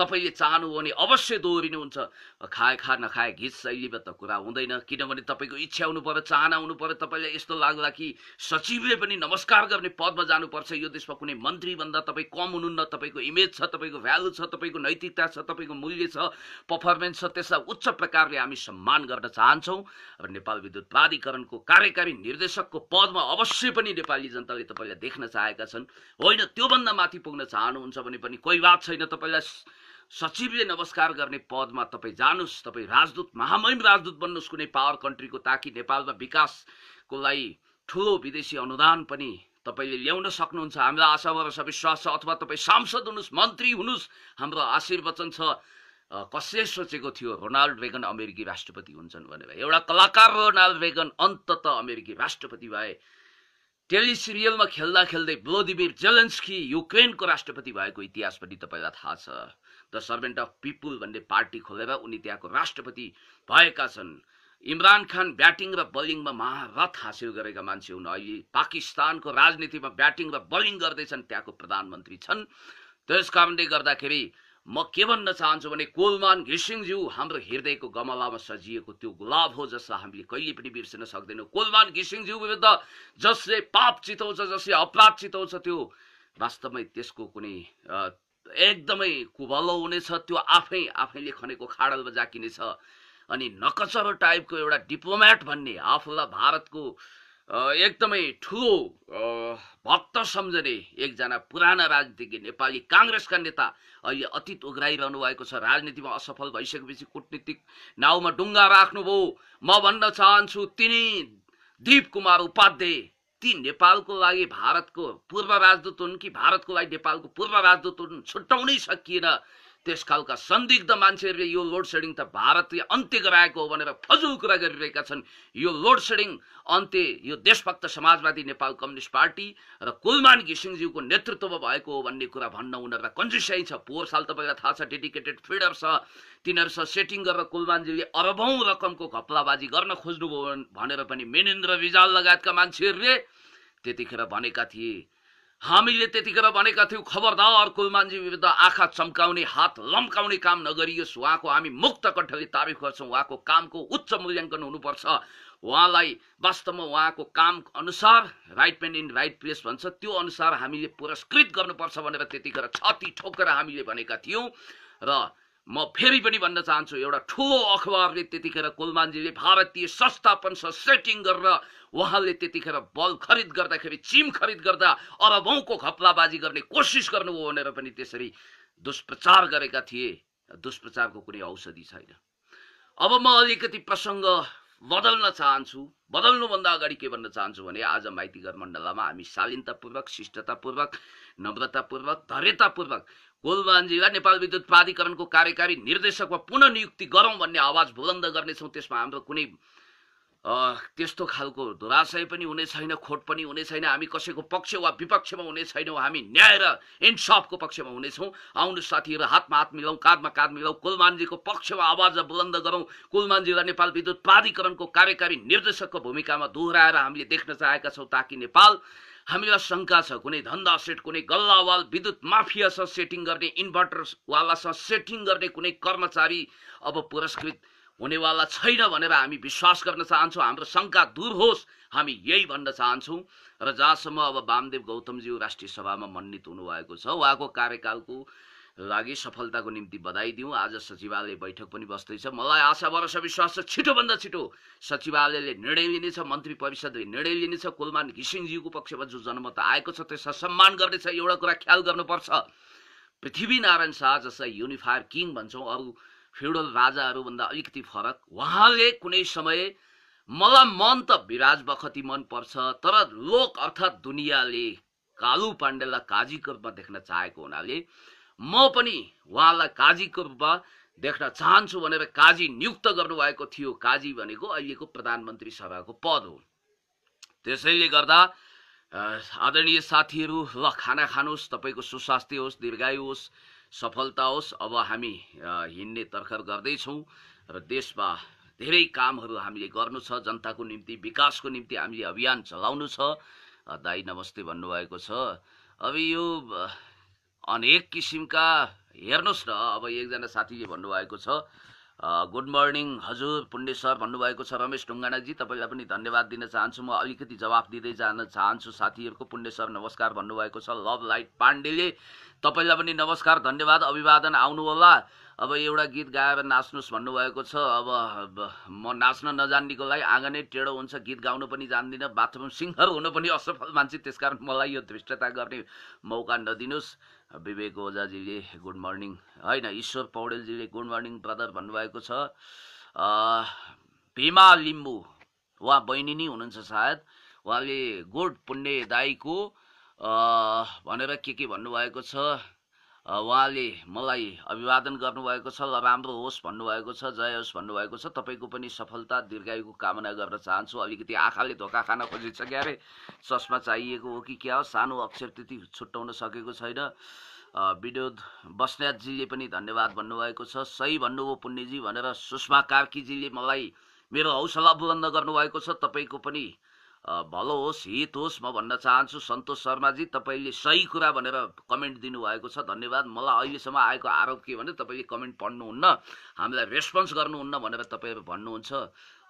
तपाईँले चाहनु हो भने अवश्य दोहोरिनुहुन्छ। खाए खा नखाए घिच शैलीमा त कुरा हुँदैन, किनभने तपाईँको इच्छा हुनु पर्यो, चाहना हुनु पर्यो। तपाईँलाई यस्तो लाग्ला कि सचिवले पनि नमस्कार गर्ने पदमा जानुपर्छ, यो देशमा कुनै मन्त्रीभन्दा तपाईँ कम हुनुहुन्न, तपाईँको इमेज छ, तपाईँको भ्यालु छ, तपाईँको नैतिकता छ, तपाईँको मूल्य छ, पर्फर्मेन्स छ, त्यसलाई उच्च प्रकारले हामी सम्मान गर्न चाहन्छौँ। र नेपाल विद्युत प्राधिकरणको कार्यकारी निर्देशकको पदमा अवश्य पनि नेपाली जनताले तपाईँलाई देख्न चाहेका छन्। होइन, त्योभन्दा माथि पुग्न चाहनुहुन्छ भने पनि कोही बात छैन, तपाईँलाई सचिवले नमस्कार गर्ने पदमा तपाईँ जानुहोस्, तपाईँ राजदूत, महामहिम राजदूत बन्नुहोस् कुनै पावर कन्ट्रीको, ताकि नेपालमा विकासको लागि ठुलो विदेशी अनुदान पनि तपाईँले ल्याउन सक्नुहुन्छ। हामीलाई आशा भरोसा विश्वास छ। अथवा तपाईँ सांसद हुनुहोस्, मन्त्री हुनुहोस्, हाम्रो आशीर्वचन छ। कसले सोचेको थियो रोनाल्ड रेगन अमेरिकी राष्ट्रपति हुन्छन् भनेर? एउटा कलाकार रोनाल्ड रेगन अन्ततः अमेरिकी राष्ट्रपति भए। टेलिसिरियलमा खेल्दा खेल्दै भ्लोदिमिर जेलेन्स्की युक्रेनको राष्ट्रपति भएको इतिहास पनि तपाईँलाई थाहा छ। द सर्भेन्ट अफ पिपुल भन्ने पार्टी खोलेर उनी त्यहाँको राष्ट्रपति भएका छन्। इमरान खान ब्याटिङ र बलिङमा महारथ हासिल गरेका मान्छे हुन्। अहिले पाकिस्तानको राजनीतिमा ब्याटिङ र बलिङ गर्दैछन्, त्यहाँको प्रधानमन्त्री छन्। त्यस कारणले गर्दाखेरि म के भन्न चाहन्छु भने, कुलमान घिसिङज्यू हाम्रो हृदयको गमलामा सजिएको त्यो गुलाब हो जसलाई हामीले कहिले पनि बिर्सन सक्दैनौँ। कुलमान घिसिङज्यू विरुद्ध जसले पाप चिताउँछ, जसले अपराध चिताउँछ, त्यो वास्तवमै त्यसको कुनै एकदमै कुभलो हुनेछ। त्यो आफैले खनेको खाडलमा जाकिनेछ। अनि नकचरो टाइपको एउटा डिप्लोमेट भन्ने, आफूलाई भारतको एकदमै ठुलो भक्त सम्झने एकजना पुराना राजनीतिज्ञ, नेपाली काङ्ग्रेसका नेता अहिले अतीत उघ्राइरहनु भएको छ। राजनीतिमा असफल भइसकेपछि कूटनीतिक नाउँमा डुङ्गा राख्नुभयो। म भन्न चाहन्छु, तिनी दीप कुमार उपाध्याय ती नेपालको लागि भारतको पूर्व राजदूत हुन् कि भारतको लागि नेपालको पूर्व राजदूत हुन्, छुट्याउनै सकिएन। त्यसकालका संदिग्ध मान्छेहरूले यो लोड सेडिङ त भारतले अन्त्य गराएको हो भनेर फजुल कुरा गरिरहेका छन्। यो लोड सेडिङ अन्त्य यो देशभक्त समाजवादी नेपाल कम्युनिस्ट पार्टी र कुलमान घिसिङज्यूको नेतृत्वमा भएको हो भन्ने कुरा भन्न उनीहरूलाई कन्जुस्याइ छ। पोहोर साल तपाईँलाई थाहा छ डेडिकेटेड फिडर छ, तिनीहरूसँग सेटिङ गरेर कुलमानजीले अरबौं रकमको घपलाबाजी गर्न खोज्नुभयो भनेर पनि मेनेन्द्र रिजाल लगायतका मान्छेहरूले त्यतिखेर भनेका थिए। हामीले त्यतिखेर भनेका थियौँ खबरदार कुलमानजी विरुद्ध आँखा चम्काउने हात लम्काउने काम नगरियोस्, उहाँको हामी मुक्त कण्ठले तारिफ गर्छौँ। उहाँको कामको उच्च मूल्याङ्कन हुनुपर्छ। उहाँलाई वास्तवमा उहाँको काम अनुसार right man in right place भन्छ, त्यो अनुसार हामीले पुरस्कृत गर्नुपर्छ भनेर त्यतिखेर छाती ठोकेर हामीले भनेका थियौँ। र म फेरि पनि भन्न चाहन्छु, एउटा ठुलो अखबारले त्यतिखेर कुलमानजीले भारतीय संस्थापनसँग सेटिङ गरेर उहाँले त्यतिखेर बल खरिद गर्दाखेरि, चिम खरिद गर्दा अरबौंको घपलाबाजी गर्ने कोसिस गर्नुभयो भनेर पनि त्यसरी दुष्प्रचार गरेका थिए। दुष्प्रचारको कुनै औषधि छैन। अब म अलिकति प्रसङ्ग बदल्न चाहन्छु। बदल्नुभन्दा अगाडि के भन्न चाहन्छु भने आज माइतीघर मण्डलामा हामी शालीनतापूर्वक, शिष्टतापूर्वक, नम्रतापूर्वक, धैर्यतापूर्वक कुलमानजीलाई नेपाल विद्युत प्राधिकरणको कार्यकारी निर्देशकमा पुनः नियुक्ति गरौँ भन्ने आवाज बुलन्द गर्नेछौँ। त्यसमा हाम्रो कुनै त्यस्तो खालको दुराशय पनि हुने छैन, खोट पनि हुने छैन। हामी कसैको पक्ष वा विपक्षमा हुने छैनौँ, हामी न्याय र इन्साफको पक्षमा हुनेछौँ। आउनु साथीहरू, हातमा हात मिलाउँ, काँधमा काँध मिलाउँ, कुलमानजीको पक्षमा आवाज बुलन्द गरौँ। कुलमानजीलाई नेपाल विद्युत प्राधिकरणको कार्यकारी निर्देशकको भूमिकामा दोहोऱ्याएर हामीले देख्न चाहेका छौँ, ताकि नेपाल, हामीलाई शङ्का छ कुनै धन्दा सेट, कुनै गल्लावाल, विद्युत माफियासँग सेटिङ गर्ने, इन्भर्टरवालासँग सेटिङ गर्ने कुनै कर्मचारी अब पुरस्कृत हुनेवाला छैन भनेर हामी विश्वास गर्न चाहन्छौँ। हाम्रो शङ्का दूर होस्, हामी यही भन्न चाहन्छौँ। र जहाँसम्म अब वामदेव गौतमज्यू राष्ट्रिय सभामा मनोनित हुनुभएको छ, उहाँको कार्यकालको लागि सफलताको निम्ति बधाई दिउँ। आज सचिवालय बैठक पनि बस्दैछ। मलाई आशा भरोसा विश्वास छ छिटोभन्दा छिटो सचिवालयले निर्णय लिनेछ, मन्त्री परिषदले निर्णय लिनेछ। कुलमान घिसिङज्यूको पक्षमा जो जनमत आएको छ त्यसलाई सम्मान गर्नेछ। एउटा कुरा ख्याल गर्नुपर्छ, पृथ्वीनारायण शाह जसलाई युनिफायर किङ भन्छौँ, अरू फ्युडल राजाहरूभन्दा अलिकति फरक, उहाँले कुनै समय, मलाई मन त विराज बखती मन पर्छ, तर लोक अर्थात् दुनियाँले कालु पाण्डेलाई काजीको रूपमा देख्न चाहेको हुनाले म पनि उहाँलाई काजीको रूपमा देख्न चाहन्छु भनेर काजी नियुक्त गर्नुभएको थियो। काजी भनेको अहिलेको प्रधानमन्त्री सभाको पद हो। त्यसैले गर्दा आदरणीय साथीहरू, ल खाना खानुहोस्, तपाईँको सुस्वास्थ्य होस्, दीर्घायु होस्, सफलता होस्। अब हामी हिँड्ने तर्खर गर्दैछौँ र देशमा धेरै कामहरू हामीले गर्नु छ। जनताको निम्ति, विकासको निम्ति हामीले अभियान चलाउनु छ। दाइ नमस्ते भन्नुभएको छ। अब यो अनेक किसिमका, हेर्नुहोस् न, अब एकजना साथीले भन्नुभएको छ गुड मर्निङ हजुर पुण्य सर भन्नुभएको छ। रमेश ढुङ्गानाजी, तपाईँलाई पनि धन्यवाद दिन चाहन्छु। म अलिकति जवाफ दिँदै जान चाहन्छु साथीहरूको। पुण्य सर नमस्कार भन्नुभएको छ। लभ लाइट पाण्डेले तपाईँलाई पनि नमस्कार, धन्यवाद, अभिवादन, आउनु होला। अब एउटा गीत गाएर नाच्नुहोस् भन्नुभएको छ। अब म नाच्न नजान्नेकोलाई आँगनै टेढो हुन्छ, गीत गाउनु पनि जान्दिनँ, बाथरुम सिङ्गर हुनु पनि असफल मान्छे, त्यसकारण मलाई यो धृष्टता गर्ने मौका नदिनुहोस्। विवेक ओझाजीले गुड मर्निङ, होइन ईश्वर पौडेलजीले गुड मर्निङ ब्रदर भन्नुभएको छ। भीमा लिम्बू, उहाँ बहिनी नै हुनुहुन्छ सायद, उहाँले गुड पुण्य दाईको भनेर के भन्नुभएको छ। उहाँले मलाई अभिवादन गर्नुभएको छ। ल राम्रो होस् भन्नुभएको छ, जय होस् भन्नुभएको छ। तपाईँको पनि सफलता दीर्घायुको कामना गर्न चाहन्छु। अलिकति आँखाले धोका खान खोजिन्छ क्यारे, चस्मा चाहिएको हो कि क्या हो, सानो अक्षर त्यति छुट्याउन सकेको छैन। विनोद बस्नेतजीले पनि धन्यवाद भन्नुभएको छ। सही भन्नुभयो पुण्यजी भनेर सुषमा कार्कीजीले मलाई मेरो हौसला बुलन्द गर्नुभएको छ। तपाईँको पनि भलो होस्, हित होस् म भन्न चाहन्छु। सन्तोष शर्माजी, तपाईँले सही कुरा भनेर कमेन्ट दिनुभएको छ, धन्यवाद। मलाई अहिलेसम्म आएको आरोप के भने तपाईँले कमेन्ट पढ्नुहुन्न, हामीलाई रेस्पोन्स गर्नुहुन्न भनेर तपाईँहरू भन्नुहुन्छ।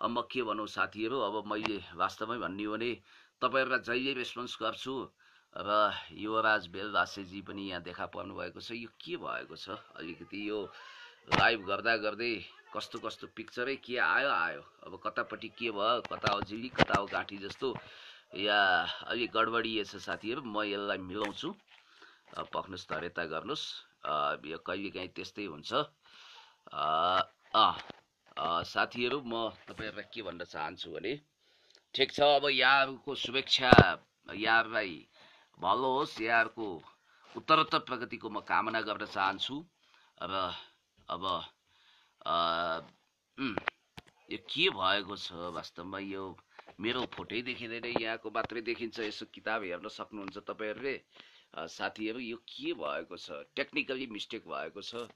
अब म के भनौँ साथीहरू, अब मैले वास्तवमै भन्ने हो भने तपाईँहरूलाई जहिले रेस्पोन्स गर्छु। र युवराज बेलवासेजी पनि यहाँ देखा पर्नु भएको छ। यो के भएको छ, अलिकति यो लाइभ गर्दा गर्दै कस्तो कस्तो पिक्चरै के आयो। अब कतापट्टि के भयो, कता हो जिली, कता हो गाँठी जस्तो, या अलिक गडबडिएछ साथीहरू। म यसलाई मिलाउँछु, पक्नुहोस्, धैर्यता गर्नुहोस्। यो कहिलेकाहीँ त्यस्तै हुन्छ। साथीहरू, म तपाईँहरूलाई के भन्न चाहन्छु भने, ठिक छ, अब यहाँहरूको शुभेच्छा, यहाँहरूलाई भलो होस्, यहाँहरूको उत्तरोत्तर प्रगतिको म कामना गर्न चाहन्छु। र अब यो के भएको छ वास्तवमा यो मेरो फोटै देखिँदैन, यहाँको मात्रै देखिन्छ। यसो किताब हेर्न सक्नुहुन्छ तपाईँहरूले साथीहरू। यो के भएको छ, टेक्निकली मिस्टेक भएको छ।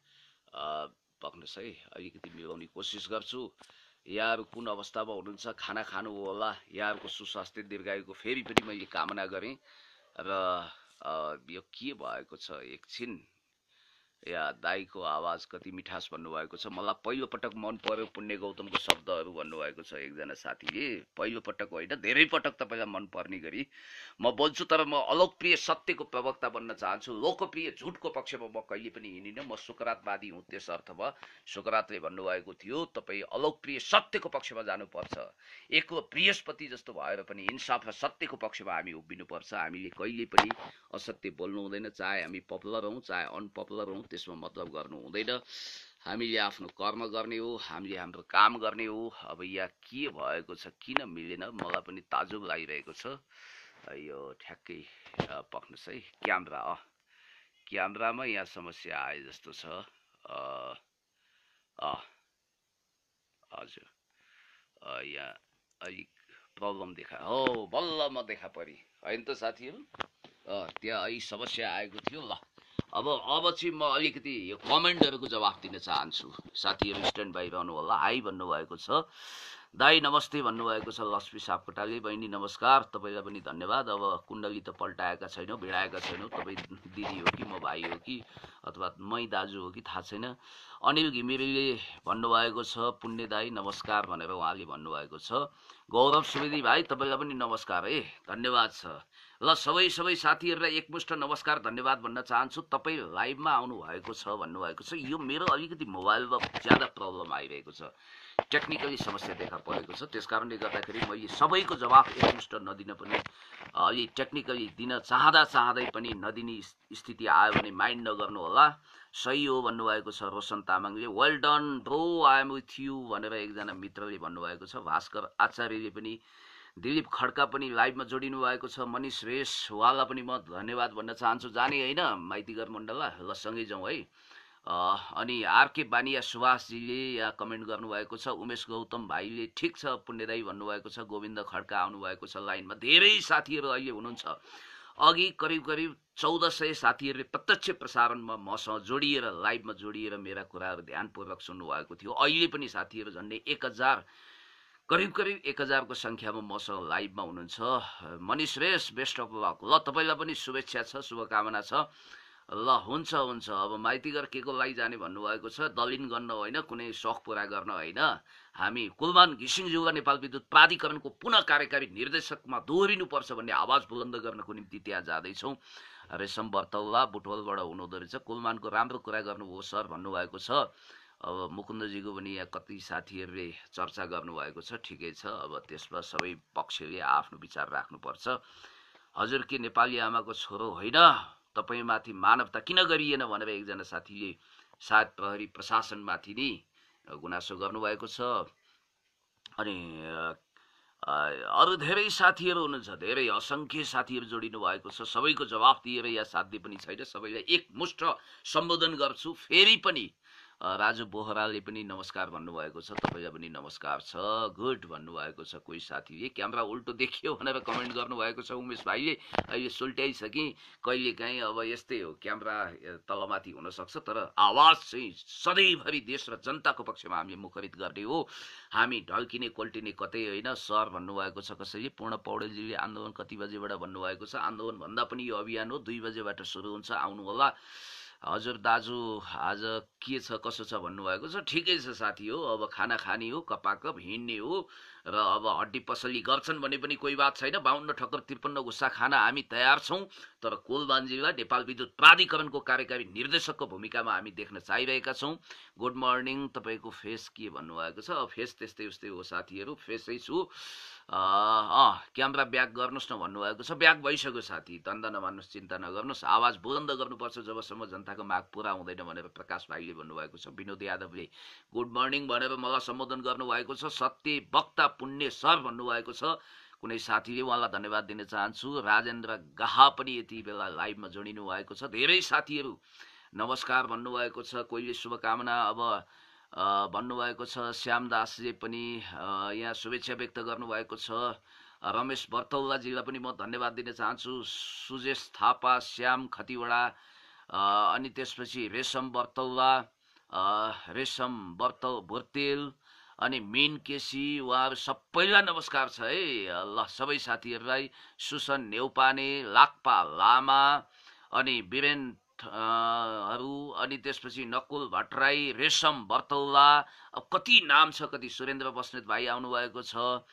पक्नुहोस् है, अलिकति मिलाउने कोसिस गर्छु। यहाँहरू कुन अवस्थामा हुनुहुन्छ, खाना खानु होला, यहाँहरूको सुस्वास्थ्य दीर्घायुको फेरि पनि मैले कामना गरेँ। र यो के भएको छ, एकछिन। या दाईको आवाज कति मिठास भन्नुभएको छ। मलाई पहिलोपटक मन पर्यो पुण्य गौतमको शब्दहरू भन्नुभएको छ एकजना साथीले। पहिलोपटक होइन, धेरै पटक तपाईँलाई मन पर्ने गरी म बोल्छु, तर म अलोकप्रिय सत्यको प्रवक्ता बन्न चाहन्छु। लोकप्रिय झुटको पक्षमा म कहिले पनि हिँडिनँ। म सुकरातवादी हुँ। त्यस अर्थमा सुकरातले भन्नुभएको थियो तपाईँ अलोकप्रिय सत्यको पक्षमा जानुपर्छ। एक्लो बृहस्पति जस्तो भएर पनि इन्साफ र सत्यको पक्षमा हामी उभिनुपर्छ। हामीले कहिले पनि असत्य बोल्नु हुँदैन। चाहे हामी पपुलर हौँ चाहे अनपपुलर हौँ, त्यसमा मतलब गर्नु हुँदैन। हामीले आफ्नो कर्म गर्ने हो, हामीले हाम्रो काम गर्ने हो। अब यहाँ के भएको छ, किन मिलेन, मलाई पनि ताजुब लागिरहेको छ। यो ठ्याक्कै पक्नुहोस् है, क्यामेरामा यहाँ समस्या आए जस्तो छ। हजुर, यहाँ अलिक प्रब्लम देखा हो, बल्ल म देखा परि होइन त साथीहरू। त्यहाँ अलिक समस्या आएको थियो। ल अब चाहिँ म अलिकति यो कमेन्टहरूको जवाफ दिन चाहन्छु। साथीहरू स्ट्यान्ड बाई रहनु होला। हाई भन्नुभएको छ, दाई नमस्ते भन्नुभएको छ लक्ष्मी सापकोटाले। बहिनी नमस्कार, तपाईँलाई पनि धन्यवाद। अब कुण्डली त पल्टाएका छैनौँ, भिडाएका छैनौँ। तपाईँ दिदी हो कि म भाइ हो कि अथवा मै दाजु हो कि थाहा छैन। अनिल घिमिरेले भन्नुभएको छ पुण्य दाई नमस्कार भनेर उहाँले भन्नुभएको छ। गौरव सुवेदी भाइ तपाईँलाई पनि नमस्कार है, धन्यवाद छ। ल सबै साथीहरूलाई एकमुष्ट नमस्कार धन्यवाद भन्न चाहन्छु। तपाईँ लाइभमा आउनुभएको छ भन्नुभएको छ। यो मेरो अलिकति मोबाइलमा ज्यादा प्रब्लम आइरहेको छ, टेक्निकली समस्या देखा परेको छ। त्यस कारणले गर्दाखेरि मैले सबैको जवाफ एकमुष्ट नदिन पनि अलि टेक्निकली दिन चाहँदै पनि नदिने स्थिति आयो भने माइन्ड नगर्नु होला। सही हो भन्नुभएको छ रोशन तामाङले। Well done bro, I am with you भनेर एकजना मित्रले भन्नुभएको छ। भास्कर आचार्यले पनि, दिलीप खड्का पनि लाइभमा जोडिनु भएको छ। मनिष रेस उहाँलाई पनि म धन्यवाद भन्न चाहन्छु। जाने होइन माइतीघर मण्डलला, ल सँगै जाउँ है। अनि आरके बानिया सुभाषजीले यहाँ कमेन्ट गर्नुभएको छ। उमेश गौतम भाइले ठिक छ पुण्यदायी भन्नुभएको छ। गोविन्द खड्का आउनुभएको छ लाइनमा। धेरै साथीहरू अहिले हुनुहुन्छ। अघि करिब 1400 साथीहरूले प्रत्यक्ष प्रसारणमा मसँग जोडिएर लाइभमा जोडिएर मेरा कुराहरू ध्यानपूर्वक सुन्नुभएको थियो। अहिले पनि साथीहरू झन्डै 1000 करिब 1000 को संख्यामा मसँग लाइभमा हुनुहुन्छ। मनिष रेस बेस्ट अफ लक। ल तपाईँलाई पनि शुभेच्छा छ, शुभकामना छ। ल हुन्छ। अब माइतीघर के को लागि जाने भन्नुभएको छ। दलिन गर्न होइन, कुनै सौख पुरा गर्न होइन। हामी कुलमान घिसिङज्यूलाई नेपाल विद्युत प्राधिकरणको पुनः कार्यकारी निर्देशकमा दोहोरिनुपर्छ भन्ने आवाज बुलन्द गर्नको निम्ति त्यहाँ जाँदैछौँ। रेशम बर्तौला बुटवलबाट हुनुहुँदो रहेछ। कुलमानको राम्रो कुरा गर्नुभयो सर भन्नुभएको छ। अब मुकुन्दजीको पनि यहाँ कति साथीहरूले चर्चा गर्नुभएको छ। ठिकै छ, अब त्यसमा सबै पक्षले आफ्नो विचार राख्नुपर्छ। हजुर के नेपाली आमाको छोरो होइन, तपाईँमाथि मानवता किन गरिएन भनेर एकजना साथीले सायद प्रहरी प्रशासनमाथि नै गुनासो गर्नुभएको छ। अनि अरू धेरै साथीहरू हुनुहुन्छ, धेरै असङ्ख्य साथीहरू जोडिनु भएको छ। सबैको जवाफ दिएर यहाँ साध्य पनि छैन। सबैलाई एकमुष्ट सम्बोधन गर्छु। फेरि पनि राजु बोहराले पनि नमस्कार भन्नुभएको छ। तपाईँलाई पनि नमस्कार छ। गुड भन्नुभएको छ कोही साथीले। क्यामेरा उल्टो देखियो भनेर कमेन्ट गर्नुभएको छ उमेश भाइले। अहिले सुल्ट्याइछ कि कहिलेकाहीँ अब यस्तै हो, क्यामेरा तलमाथि हुनसक्छ, तर आवाज चाहिँ सधैँभरि देश र जनताको पक्षमा हामीले मुखरित गर्ने हो। हामी ढल्किने कोल्टिने कतै होइन। सर भन्नुभएको छ कसैले। पूर्ण पौडेलजीले आन्दोलन कति बजेबाट भन्नुभएको छ। आन्दोलन भन्दा पनि यो अभियान हो, 2 बजेबाट सुरु हुन्छ, आउनु होला। हजुर दाजु आज के छ कसो छ भन्नुभएको छ। ठिकै छ साथी हो, अब खाना खाने हो, कपाकप हिँड्ने हो र अब हड्डी पसली गर्छन् भने पनि कोही बात छैन। 52 ठक्कर 53 गुस्सा खाना हामी तयार छौँ। तर कोलबान्जीलाई नेपाल विद्युत प्राधिकरणको कार्यकारी निर्देशकको भूमिकामा हामी देख्न चाहिरहेका छौँ। गुड मर्निङ, तपाईँको फेस के भन्नुभएको छ। फेस त्यस्तै उस्तै हो साथीहरू, फेसै छु। क्यामेरा ब्याक गर्नुहोस् न भन्नुभएको छ। ब्याक भइसक्यो साथी, दण्ड नमान्नुहोस्, चिन्ता नगर्नुहोस्। आवाज बुलन्द गर्नुपर्छ जबसम्म जनताको माग पुरा हुँदैन भनेर प्रकाश भाइले भन्नुभएको छ। विनोद यादवले गुड मर्निङ भनेर मलाई सम्बोधन गर्नुभएको छ। सत्य वक्ता पुण्य सर भन्नुभएको छ कुनै साथीले, उहाँलाई धन्यवाद दिन चाहन्छु। राजेन्द्र गाहा पनि यति बेला लाइभमा जोडिनु भएको छ। धेरै साथीहरू नमस्कार भन्नुभएको छ। कोहीले शुभकामना अब भन्नुभएको छ। श्यामदासले पनि यहाँ शुभेच्छा व्यक्त गर्नुभएको छ। रमेश बर्तौलाजीलाई पनि म धन्यवाद दिन चाहन्छु। सुजेश थापा, श्याम खतिवडा, अनि त्यसपछि रेशम भुर्तेल अनि मेन केसी, उहाँहरू सबैलाई नमस्कार छ है। ल सबै साथीहरूलाई, सुसन नेउपाने, लाक्पा लामा अनि वीरेन अनि त्यसपछि नकुल भट्टराई, रेशम बर्तौला, अब कति नाम छ, कति सुरेन्द्र बस्नेत भाइ आउनुभएको छ।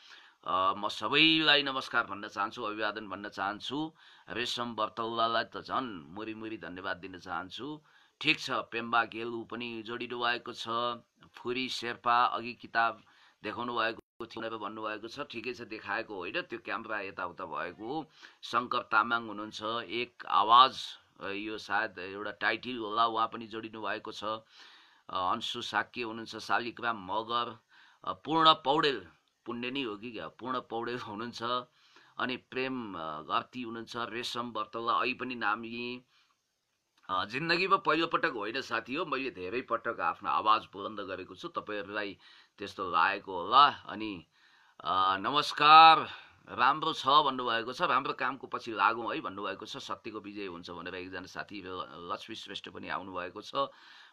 म सबैलाई नमस्कार भन्न चाहन्छु, अभिवादन भन्न चाहन्छु। रेशम बर्तौलालाई त झन् मुरी मुरी धन्यवाद दिन चाहन्छु। ठिक छ, पेम्बा गेलु पनि जोडिनु भएको छ। फुरी शेर्पा अघि किताब देखाउनु भएको थियो भनेर भन्नुभएको छ। ठिकै छ, देखाएको होइन, त्यो क्यामेरा यताउता भएको हो। शङ्कर तामाङ हुनुहुन्छ। एक आवाज, यो सायद एउटा टाइटल होला, उहाँ पनि जोडिनु भएको छ। अंशु साक्य हुनुहुन्छ। शालिग्राम मगर, पूर्ण पौडेल, पुण्य नै हो कि क्या, पूर्ण पौडेल हुनुहुन्छ। अनि प्रेम घरती हुनुहुन्छ। रेशम बर्तौला अहिले पनि नाम लिएँ। जिन्दगीमा पहिलोपटक होइन साथी हो, मैले धेरै पटक आफ्नो आवाज बुलन्द गरेको छु, तपाईँहरूलाई त्यस्तो लागेको होला। अनि नमस्कार, राम्रो छ भन्नुभएको छ। राम्रो कामको पछि लागौँ है भन्नुभएको छ। सत्यको विजय हुन्छ भनेर एकजना साथी लक्ष्मी श्रेष्ठ पनि आउनुभएको छ।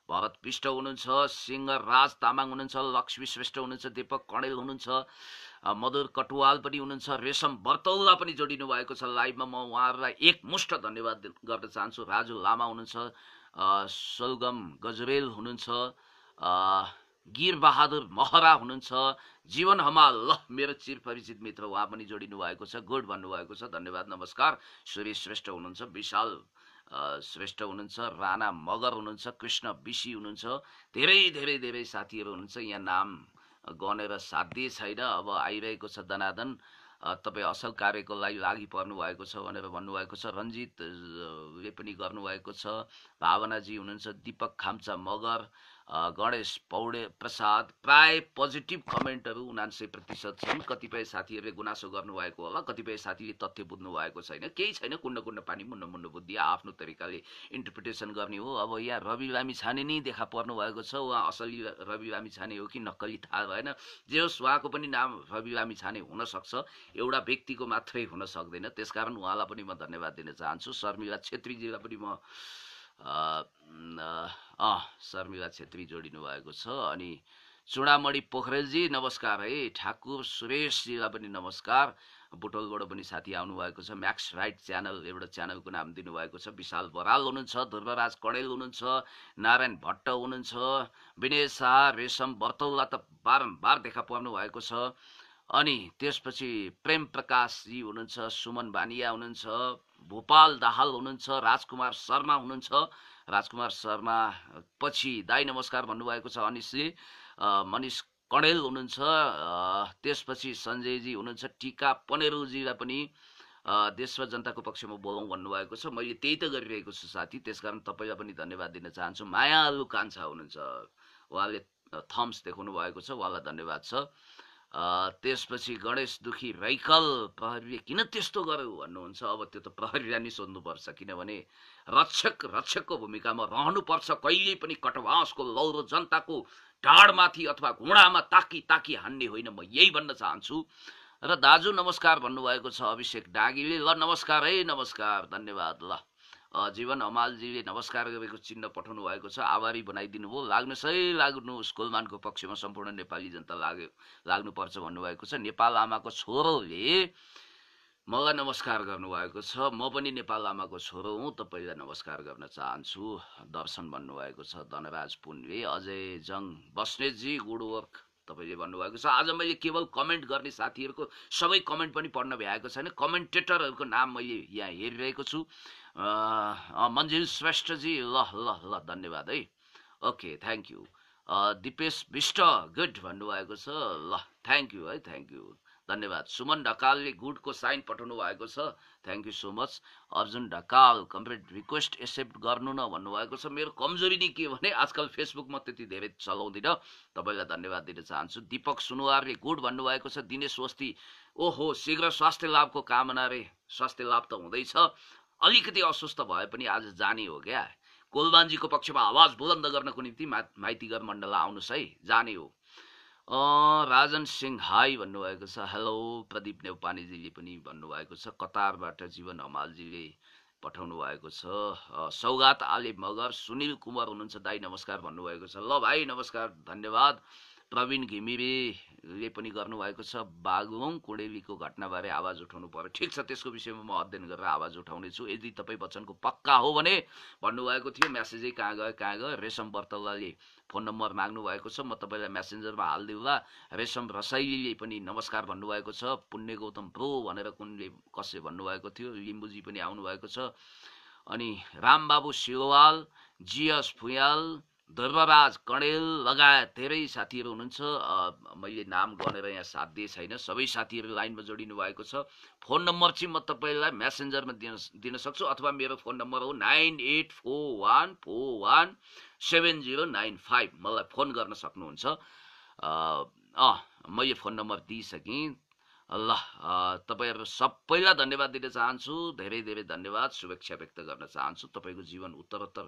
भरत विष्ट हुनुहुन्छ। सिंगर राज तामाङ हुनुहुन्छ। लक्ष्मी श्रेष्ठ हुनुहुन्छ। दीपक कणेल हुनुहुन्छ। मधुर कटुवाल पनि हुनुहुन्छ। रेशम बर्तौला पनि जोडिनु भएको छ लाइभमा। म उहाँहरूलाई एकमुष्ट धन्यवाद गर्न चाहन्छु। राजु लामा हुनुहुन्छ। सलगम गजरेल हुनुहुन्छ। गिर बहादुर महरा हुनुहुन्छ। जीवन हमाल, ल मेरो चिरपरिचित मित्र, उहाँ पनि जोडिनु भएको छ। गुड भन्नुभएको छ, धन्यवाद नमस्कार। सुरेश श्रेष्ठ हुनुहुन्छ। विशाल श्रेष्ठ हुनुहुन्छ। राणा मगर हुनुहुन्छ। कृष्ण बिसी हुनुहुन्छ। धेरै धेरै धेरै साथीहरू हुनुहुन्छ। यहाँ नाम गनेर साध्य छैन। अब आइरहेको छ दनादन। तपाईँ असल कार्यको लागि पर्नु भएको छ भनेर भन्नुभएको छ। रञ्जितले पनि गर्नुभएको छ। भावनाजी हुनुहुन्छ। दीपक खाम्चा मगर, गणेश पौडे प्रसाद, प्राय पोजिटिभ कमेन्टहरू 79% छन्। कतिपय साथीहरूले गुनासो गर्नुभएको होला, कतिपय साथीले तथ्य बुझ्नु भएको छैन। केही छैन, कुण्ड कुण्ड पानी मुन्न मुन्न बुद्धि, आफ्नो तरिकाले इन्टरप्रिटेसन गर्ने हो। अब यहाँ रवि लामी छाने नै देखा पर्नु भएको छ। उहाँ असली रवि लामी छाने हो कि नक्कली थाहा भएन। जे होस्, उहाँको पनि नाम रवि लामी छाने हुनसक्छ, एउटा व्यक्तिको मात्रै हुन सक्दैन। त्यसकारण उहाँलाई पनि म धन्यवाद दिन चाहन्छु। शर्मिला छेत्रीजीलाई पनि म शर्मिला छेत्री जोडिनु भएको छ। अनि चुडामणि पोखरेलजी नमस्कार है। ठाकुर सुरेशजीलाई पनि नमस्कार। बुटोलबाट पनि साथी आउनुभएको छ। म्याक्स राइट च्यानल, एउटा च्यानलको नाम दिनुभएको छ। विशाल बराल हुनुहुन्छ। ध्रुवराज कणेल हुनुहुन्छ। नारायण भट्ट हुनुहुन्छ। विनय शाह, रेशम बर्तौला त बारम्बार देखा पर्नु भएको छ। अनि त्यसपछि प्रेम प्रकाशजी हुनुहुन्छ। सुमन भानिया हुनुहुन्छ। भोपाल दाहाल हुनुहुन्छ। राजकुमार शर्मा हुनुहुन्छ। राजकुमार शर्मा पछि दाई नमस्कार भन्नुभएको छ अनिसले। मनिष कणेल हुनुहुन्छ। त्यसपछि सञ्जयजी हुनुहुन्छ। टिका पनेरुजीलाई पनि देश र जनताको पक्षमा बोलौँ भन्नुभएको छ। मैले त्यही त गरिरहेको छु साथी, त्यसकारण तपाईँलाई पनि धन्यवाद दिन चाहन्छु। मायालु कान्छा हुनुहुन्छ। उहाँले थम्स देखाउनु भएको छ, उहाँलाई धन्यवाद छ। त्यसपछि गणेश दुखी रैकल, प्रहरीले किन त्यस्तो गर्यो भन्नुहुन्छ। अब त्यो त प्रहरीलाई नै सोध्नुपर्छ, किनभने रक्षकको भूमिकामा रहनुपर्छ। कहिल्यै पनि कटवासको लौरो जनताको ढाडमाथि अथवा घुँडामा ताकी हान्ने होइन, म यही भन्न चाहन्छु। र दाजु नमस्कार भन्नुभएको छ अभिषेक डागीले। ल नमस्कार है, नमस्कार, धन्यवाद। ल जीवन हमालजीले नमस्कार गरेको चिन्ह पठाउनु भएको छ। आभारी बनाइदिनु भयो। लाग्नुहोस् है, लाग्नुहोस्। कुलमानको पक्षमा सम्पूर्ण नेपाली जनता लाग्नुपर्छ भन्नुभएको छ। नेपाल आमाको छोरोले मलाई नमस्कार गर्नुभएको छ। म पनि नेपाल आमाको छोरो हुँ, तपाईँलाई नमस्कार गर्न चाहन्छु। दर्शन भन्नुभएको छ। धनराज पुनले। अजय जङ बस्नेतजी गुड वर्क तपाईँले भन्नुभएको छ। आज मैले केवल कमेन्ट गर्ने साथीहरूको सबै कमेन्ट पनि पढ्न भ्याएको छैन। कमेन्टेटरहरूको नाम मैले यहाँ हेरिरहेको छु। मन्जिल श्रेष्ठजी, ल धन्यवाद है। Okay, thank you. Dipesh Bista good भन्नुभएको छ। ल थ्याङ्क यू है, थ्याङ्क यू, धन्यवाद। सुमन ढकालले गुडको साइन पठाउनु भएको छ। Thank you so much. Arjun Dhakal complete request accept गर्नु न भन्नुभएको छ। मेरो कमजोरी नै के भने आजकल फेसबुकमा त्यति धेरै चलाउँदिनँ। तपाईँलाई धन्यवाद दिन चाहन्छु। दीपक सुनुवारले गुड भन्नुभएको छ। दिनेश वस्ती, ओहो शीघ्र स्वास्थ्य लाभको कामना रे। स्वास्थ्य लाभ त हुँदैछ, अलिकति अस्वस्थ भए पनि आज जाने हो क्या। कोलबानजीको पक्षमा आवाज बुलन्द गर्नको निम्ति माइतीघर मण्डल आउनुहोस् है, जाने हो। राजन सिंह हाई भन्नुभएको छ। हेलो प्रदीप नेउपानेजीले पनि भन्नुभएको छ। कतारबाट जीवन हमालजीले पठाउनु भएको छ। सौगात आले मगर सुनिल कुमार हुनुहुन्छ, दाई नमस्कार भन्नुभएको छ। ल भाइ नमस्कार, धन्यवाद। प्रवीण घिमिरेले पनि गर्नुभएको छ। बागलुङ कोडेलीको घटनाबारे आवाज उठाउनु पर्यो। ठिक छ, त्यसको विषयमा म अध्ययन गरेर आवाज उठाउनेछु यदि तपाईँ वचनको पक्का हो भने भन्नुभएको थियो। म्यासेजै कहाँ गयो। रेशम बर्तलाले फोन नम्बर माग्नु भएको छ, म तपाईँलाई मेसेन्जरमा हालिदिउँला। रेशम रसाइलीले पनि नमस्कार भन्नुभएको छ। पुण्य गौतम प्रो भनेर कुनले कसले भन्नुभएको थियो। लिम्बुजी पनि आउनुभएको छ। अनि रामबाबु सिलवाल, जिएस फुयाल, ध्रुवराज कणेल लगायत धेरै साथीहरू हुनुहुन्छ। मैले नाम गनेर यहाँ साथ दिए छैन। सबै साथीहरू लाइनमा जोडिनु भएको छ। फोन नम्बर चाहिँ म तपाईँलाई मेसेन्जरमा दिन सक्छु, अथवा मेरो फोन नम्बर हो 9841417095। मलाई फोन गर्न सक्नुहुन्छ। मैले फोन नम्बर दिइसकेँ। ल तपाईँहरू सबैलाई धन्यवाद दिन चाहन्छु। धेरै धेरै धन्यवाद, शुभेच्छा व्यक्त गर्न चाहन्छु। तपाईँको जीवन उत्तरोत्तर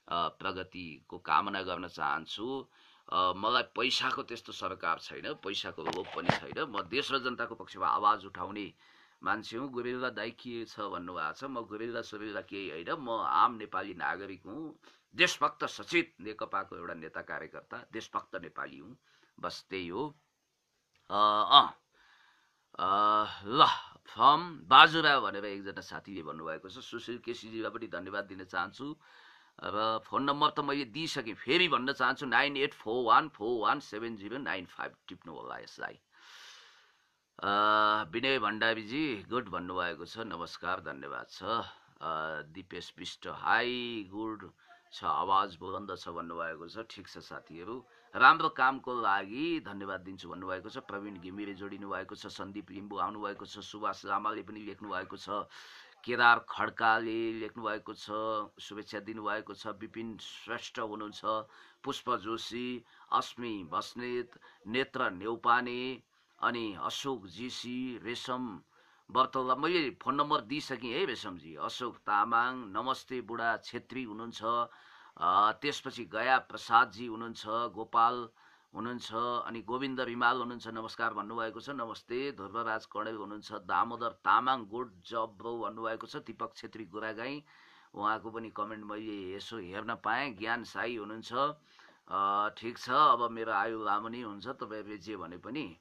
प्रगतिको कामना गर्न चाहन्छु। मलाई पैसाको त्यस्तो सरकार छैन, पैसाको लोभ पनि छैन। म देश र जनताको पक्षमा आवाज उठाउने मान्छे हुँ। गुरिल्ला दाइ के छ भन्नुभएको छ। म गुरिल्ला सुरिल्ला केही होइन, म आम नेपाली नागरिक हुँ। देशभक्त सचेत नेकपाको एउटा नेता कार्यकर्ता, देशभक्त नेपाली हुँ, बस त्यही हो। ल फ्रम बाजुरा भनेर एकजना साथीले भन्नुभएको छ। सुशील केसीजीलाई पनि धन्यवाद दिन चाहन्छु। र फोन नम्बर त मैले दिइसकेँ, फेरि भन्न चाहन्छु 9841417095 टिप्नु होला यसलाई। विनय भण्डारीजी गुड भन्नुभएको छ, नमस्कार धन्यवाद छ। दिपेश विष्ट हाई गुड छ, आवाज बुलन्द छ भन्नुभएको छ। ठिक छ साथीहरू, राम्रो कामको लागि धन्यवाद दिन्छु भन्नुभएको छ। प्रवीण घिमिरे जोडिनु भएको छ। सन्दीप लिम्बू आउनुभएको छ। सुभाष लामाले पनि लेख्नु भएको छ। केदार खड्काले लेख्नु भएको छ, शुभेच्छा दिनुभएको छ। विपिन श्रेष्ठ हुनुहुन्छ। पुष्प जोशी, अस्मी बस्नेत, नेत्र नेउपाने, अनि अशोक जीसी, रेशम बर्तौला। मैले फोन नम्बर दिइसकेँ है रेशमजी। अशोक तामाङ, नमस्ते बुढा छेत्री हुनुहुन्छ। त्यसपछि गया प्रसादजी हुनुहुन्छ। गोपाल हुनुहुन्छ। अनि गोविन्द रिमाल हुनुहुन्छ, नमस्कार भन्नुभएको छ। नमस्ते। ध्रुवराज कणेल हुनुहुन्छ। दामोदर तामाङ गुड जब ब्रो भन्नुभएको छ। दीपक छेत्री गुरागाई, उहाँको पनि कमेन्ट मैले यसो हेर्न पाएँ। ज्ञान साई हुनुहुन्छ। ठिक छ, अब मेरो आयु लामो नै हुन्छ तपाईँहरूले जे भने पनि।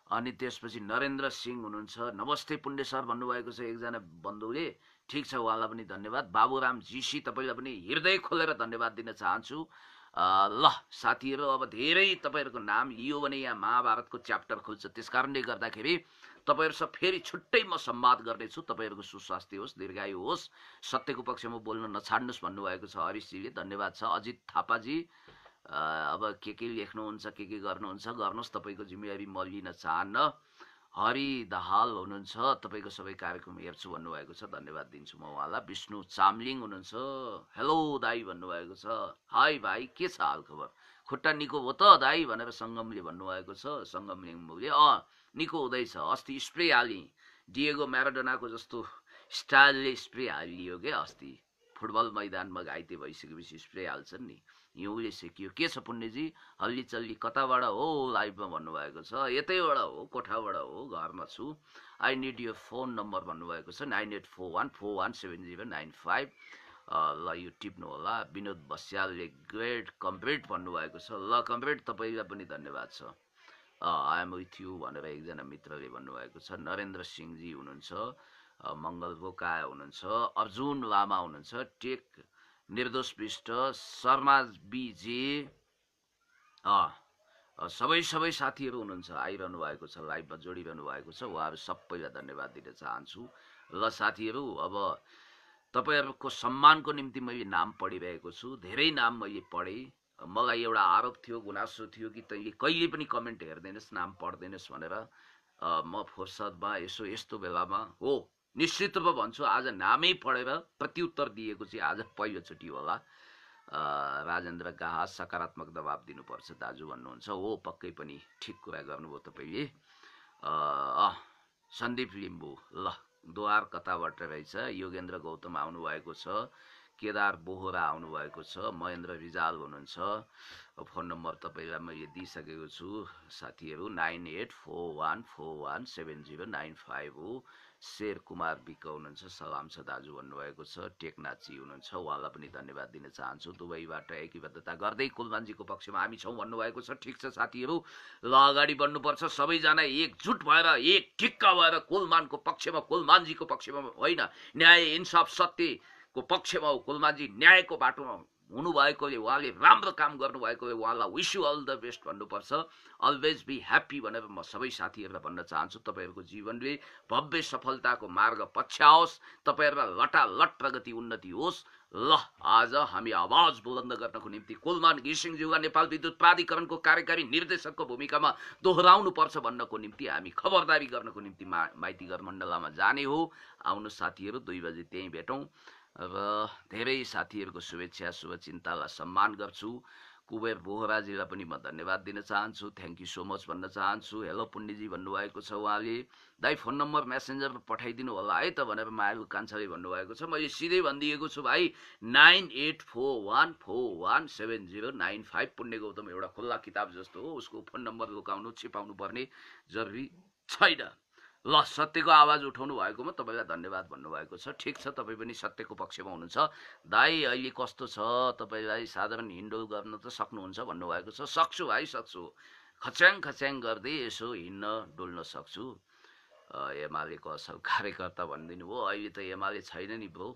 अनि त्यसपछि नरेन्द्र सिंह हुनुहुन्छ। नमस्ते पुण्य सर भन्नुभएको छ एकजना बन्धुले। ठिक छ, उहाँलाई पनि धन्यवाद। बाबुराम जीसी, तपाईँलाई पनि हृदय खोलेर धन्यवाद दिन चाहन्छु। ल साथीहरू, अब धेरै तपाईँहरूको नाम लियो भने यहाँ महाभारतको च्याप्टर खुल्छ। त्यस कारणले गर्दाखेरि तपाईँहरूसँग फेरि छुट्टै म संवाद गर्नेछु। तपाईँहरूको सुस्वास्थ्य होस्, दीर्घायु होस्, सत्यको पक्षमा बोल्न नछाड्नुहोस् भन्नुभएको छ हरिशजीले, धन्यवाद छ। अजित थापाजी, अब के लेख्नुहुन्छ, के गर्नुहुन्छ गर्नुहोस्, तपाईँको जिम्मेवारी म लिन चाहन्न। हरि दाहाल हुनुहुन्छ, तपाईँको सबै कार्यक्रम हेर्छु भन्नुभएको छ, धन्यवाद दिन्छु म उहाँलाई। विष्णु चामलिङ हुनुहुन्छ। हेलो दाई भन्नुभएको छ। हाई भाइ, के छ हाल खबर? खुट्टा निको हो त दाई भनेर सङ्गमले भन्नुभएको छ। सङ्गम लिम्बूले निको हुँदैछ। अस्ति स्प्रे हाली, डिएगो म्याराडोनाको जस्तो स्टाइलले स्प्रे हालियो क्या। अस्ति फुटबल मैदानमा घाइते भइसकेपछि स्प्रे हाल्छन् नि, हिउँले सेकियो। के छ पुण्यजी, हल्ली चल्ली कताबाट हो लाइभमा भन्नुभएको छ। यतैबाट हो, कोठाबाट हो, घरमा छु। आई निड यो फोन नम्बर भन्नुभएको छ। 9841417095। ल यो टिप्नु होला। विनोद बस्यालले ग्रेट कम्प्लिट भन्नुभएको छ। ल कम्प्लिट, तपाईँलाई पनि धन्यवाद छ। आई एम विथ यु भनेर एकजना मित्रले भन्नुभएको छ। नरेन्द्र सिंहजी हुनुहुन्छ। मङ्गल बोका हुनुहुन्छ। अर्जुन लामा हुनुहुन्छ। टेक निर्दोष विष्ट, शर्मा बिजे, सबै साथीहरू हुनुहुन्छ, आइरहनु भएको छ, लाइभमा जोडिरहनु भएको छ। उहाँहरू सबैलाई धन्यवाद दिन चाहन्छु। ल साथीहरू, अब तपाईँहरूको सम्मानको निम्ति मैले नाम पढिरहेको छु। धेरै नाम मैले पढेँ। मलाई एउटा आरोप थियो, गुनासो थियो कि तैँले कहिले पनि कमेन्ट हेर्दैनस्, नाम पढ्दैनस् भनेर। म फुर्सदमा यसो यस्तो बेलामा हो निश्चित रूपमा भन्छु, आज नामै पढेर प्रत्युत्तर दिएको चाहिँ आज पहिलोचोटि होला। राजेन्द्र गाहा, सकारात्मक दबाब दिनुपर्छ दाजु भन्नुहुन्छ। हो पक्कै पनि ठिक कुरा गर्नुभयो तपाईँले। सन्दीप लिम्बू, ल द्वार कताबाट रहेछ। योगेन्द्र गौतम आउनुभएको छ। केदार बोहरा आउनुभएको छ, महेन्द्र रिजाल हुनुहुन्छ। फोन नम्बर तपाईँलाई मैले दिइसकेको छु साथीहरू, 9841417095 हो। शेर कुमार विक हुनुहुन्छ, सलाम छ दाजु भन्नुभएको छ। टेकनाथजी हुनुहुन्छ, उहाँलाई पनि धन्यवाद दिन चाहन्छु। दुबईबाट एकीबद्धता गर्दै कुलमानजीको पक्षमा हामी छौँ भन्नुभएको छ। ठिक छ साथीहरू, ल अगाडि बढ्नुपर्छ। सबैजना एकजुट भएर, एक ठिक्का भएर कुलमानको पक्षमा, कुलमानजीको पक्षमा होइन, न्याय इन्साफ सत्यको पक्षमा हो कुलमानजी। न्यायको बाटोमा हुनुभएकोले, उहाँले राम्रो काम गर्नुभएकोले उहाँलाई wish you all the best भन्नुपर्छ। अलवेज बी ह्याप्पी भनेर म सबै साथीहरूलाई भन्न चाहन्छु। तपाईँहरूको जीवनले भव्य सफलताको मार्ग पछ्याओस्, तपाईँहरूलाई लटालट प्रगति उन्नति होस्। ल आज हामी आवाज बुलन्द गर्नको निम्ति कुलमान घिसिङज्यूलाई नेपाल विद्युत प्राधिकरणको कार्यकारी निर्देशकको भूमिकामा दोहोऱ्याउनु पर्छ भन्नको निम्ति हामी खबरदारी गर्नको निम्ति माइतीघर मण्डलामा जाने हो। आउनु साथीहरू, 2 बजे त्यहीँ भेटौँ। र धेरै साथीहरूको शुभेच्छा शुभचिन्तालाई सम्मान गर्छु। कुबेर बोहराजीलाई पनि म धन्यवाद दिन चाहन्छु, थ्याङ्क यू सो मच भन्न चाहन्छु। हेलो पुण्यजी भन्नुभएको छ उहाँले, दाइ फोन नम्बर मेसेन्जरमा पठाइदिनु होला है त भनेर मायालु कान्छाले भन्नुभएको छ। मैले सिधै भनिदिएको छु भाइ, 9841417095। पुण्य गौतम एउटा खुल्ला किताब जस्तो हो, उसको फोन नम्बर लुकाउनु छिपाउनु पर्ने जरुरी छैन। ल सत्यको आवाज उठाउनु भएकोमा तपाईँलाई धन्यवाद भन्नुभएको छ। ठिक छ, तपाईँ पनि सत्यको पक्षमा हुनुहुन्छ। दाइ अहिले कस्तो छ, तपाईँलाई साधारण हिन्डोल गर्न त सक्नुहुन्छ भन्नुभएको छ। सक्छु भाइ, सक्छु, खच्याङ खच्याङ गर्दै यसो हिँड्न डुल्न सक्छु। एमालेको असल कार्यकर्ता भनिदिनु भयो, अहिले त एमाले छैन नि ब्रो।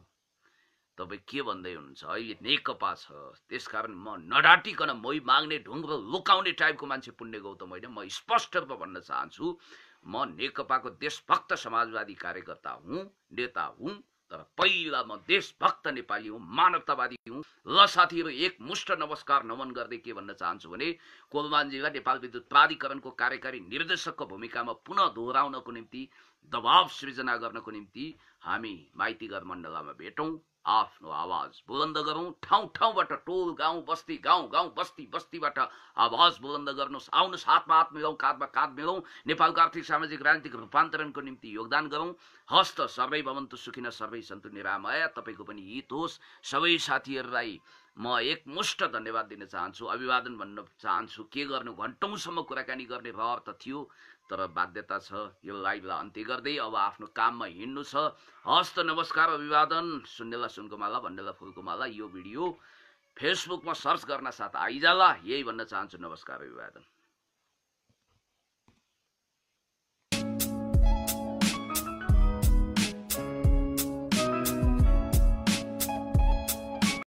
तपाईँ के भन्दै हुनुहुन्छ, अहिले नेकपा छ। त्यसकारण म नडाटिकन मै माग्ने ढुङ्ग्रो लुकाउने टाइपको मान्छे पुण्य गौतम होइन। म स्पष्ट रूपमा भन्न चाहन्छु, म नेकपाको देशभक्त समाजवादी कार्यकर्ता हुँ, नेता हुँ। तर पहिला म देशभक्त नेपाली हुँ, मानवतावादी हुँ। ल साथीहरू, एक मुष्ट नमस्कार नमन गर्दै के भन्न चाहन्छु भने, कुलमानजीलाई नेपाल विद्युत प्राधिकरणको कार्यकारी निर्देशकको भूमिकामा पुनः दोहोऱ्याउनको निम्ति, दबाव सृजना गर्नको निम्ति हामी माइतीघर मण्डलामा भेटौँ। आफ्नो आवाज बुलन्द गरौँ। ठाउँ ठाउँबाट, टोल गाउँ बस्ती, गाउँ गाउँ बस्ती बस्तीबाट आवाज बुलन्द गर्नुहोस्। आउनुहोस्, हातमा हात मिलाउँ, काँधमा काँध मिलाउँ। नेपालको आर्थिक सामाजिक राजनीतिक रूपान्तरणको निम्ति योगदान गरौँ। हस्त सर्वै भवन्तु सुखिनः सर्वै सन्तु निरामया। तपाईँको पनि हित होस्। सबै साथीहरूलाई म एकमुष्ट धन्यवाद दिन चाहन्छु, अभिवादन भन्न चाहन्छु। के गर्नु, घन्टौँसम्म कुराकानी गर्ने रहर त थियो, तर बाध्यता छ। यो लाइभलाई अन्त्य गर्दै अब आफ्नो काममा हिँड्नु छ। हस्त नमस्कार, अभिवादन। सुन्नेला सुनको माला, भन्नेला फुलको माला। यो भिडियो फेसबुकमा सर्च गर्न साथ आइजाला। यही भन्न चाहन्छु। नमस्कार, अभिवादन।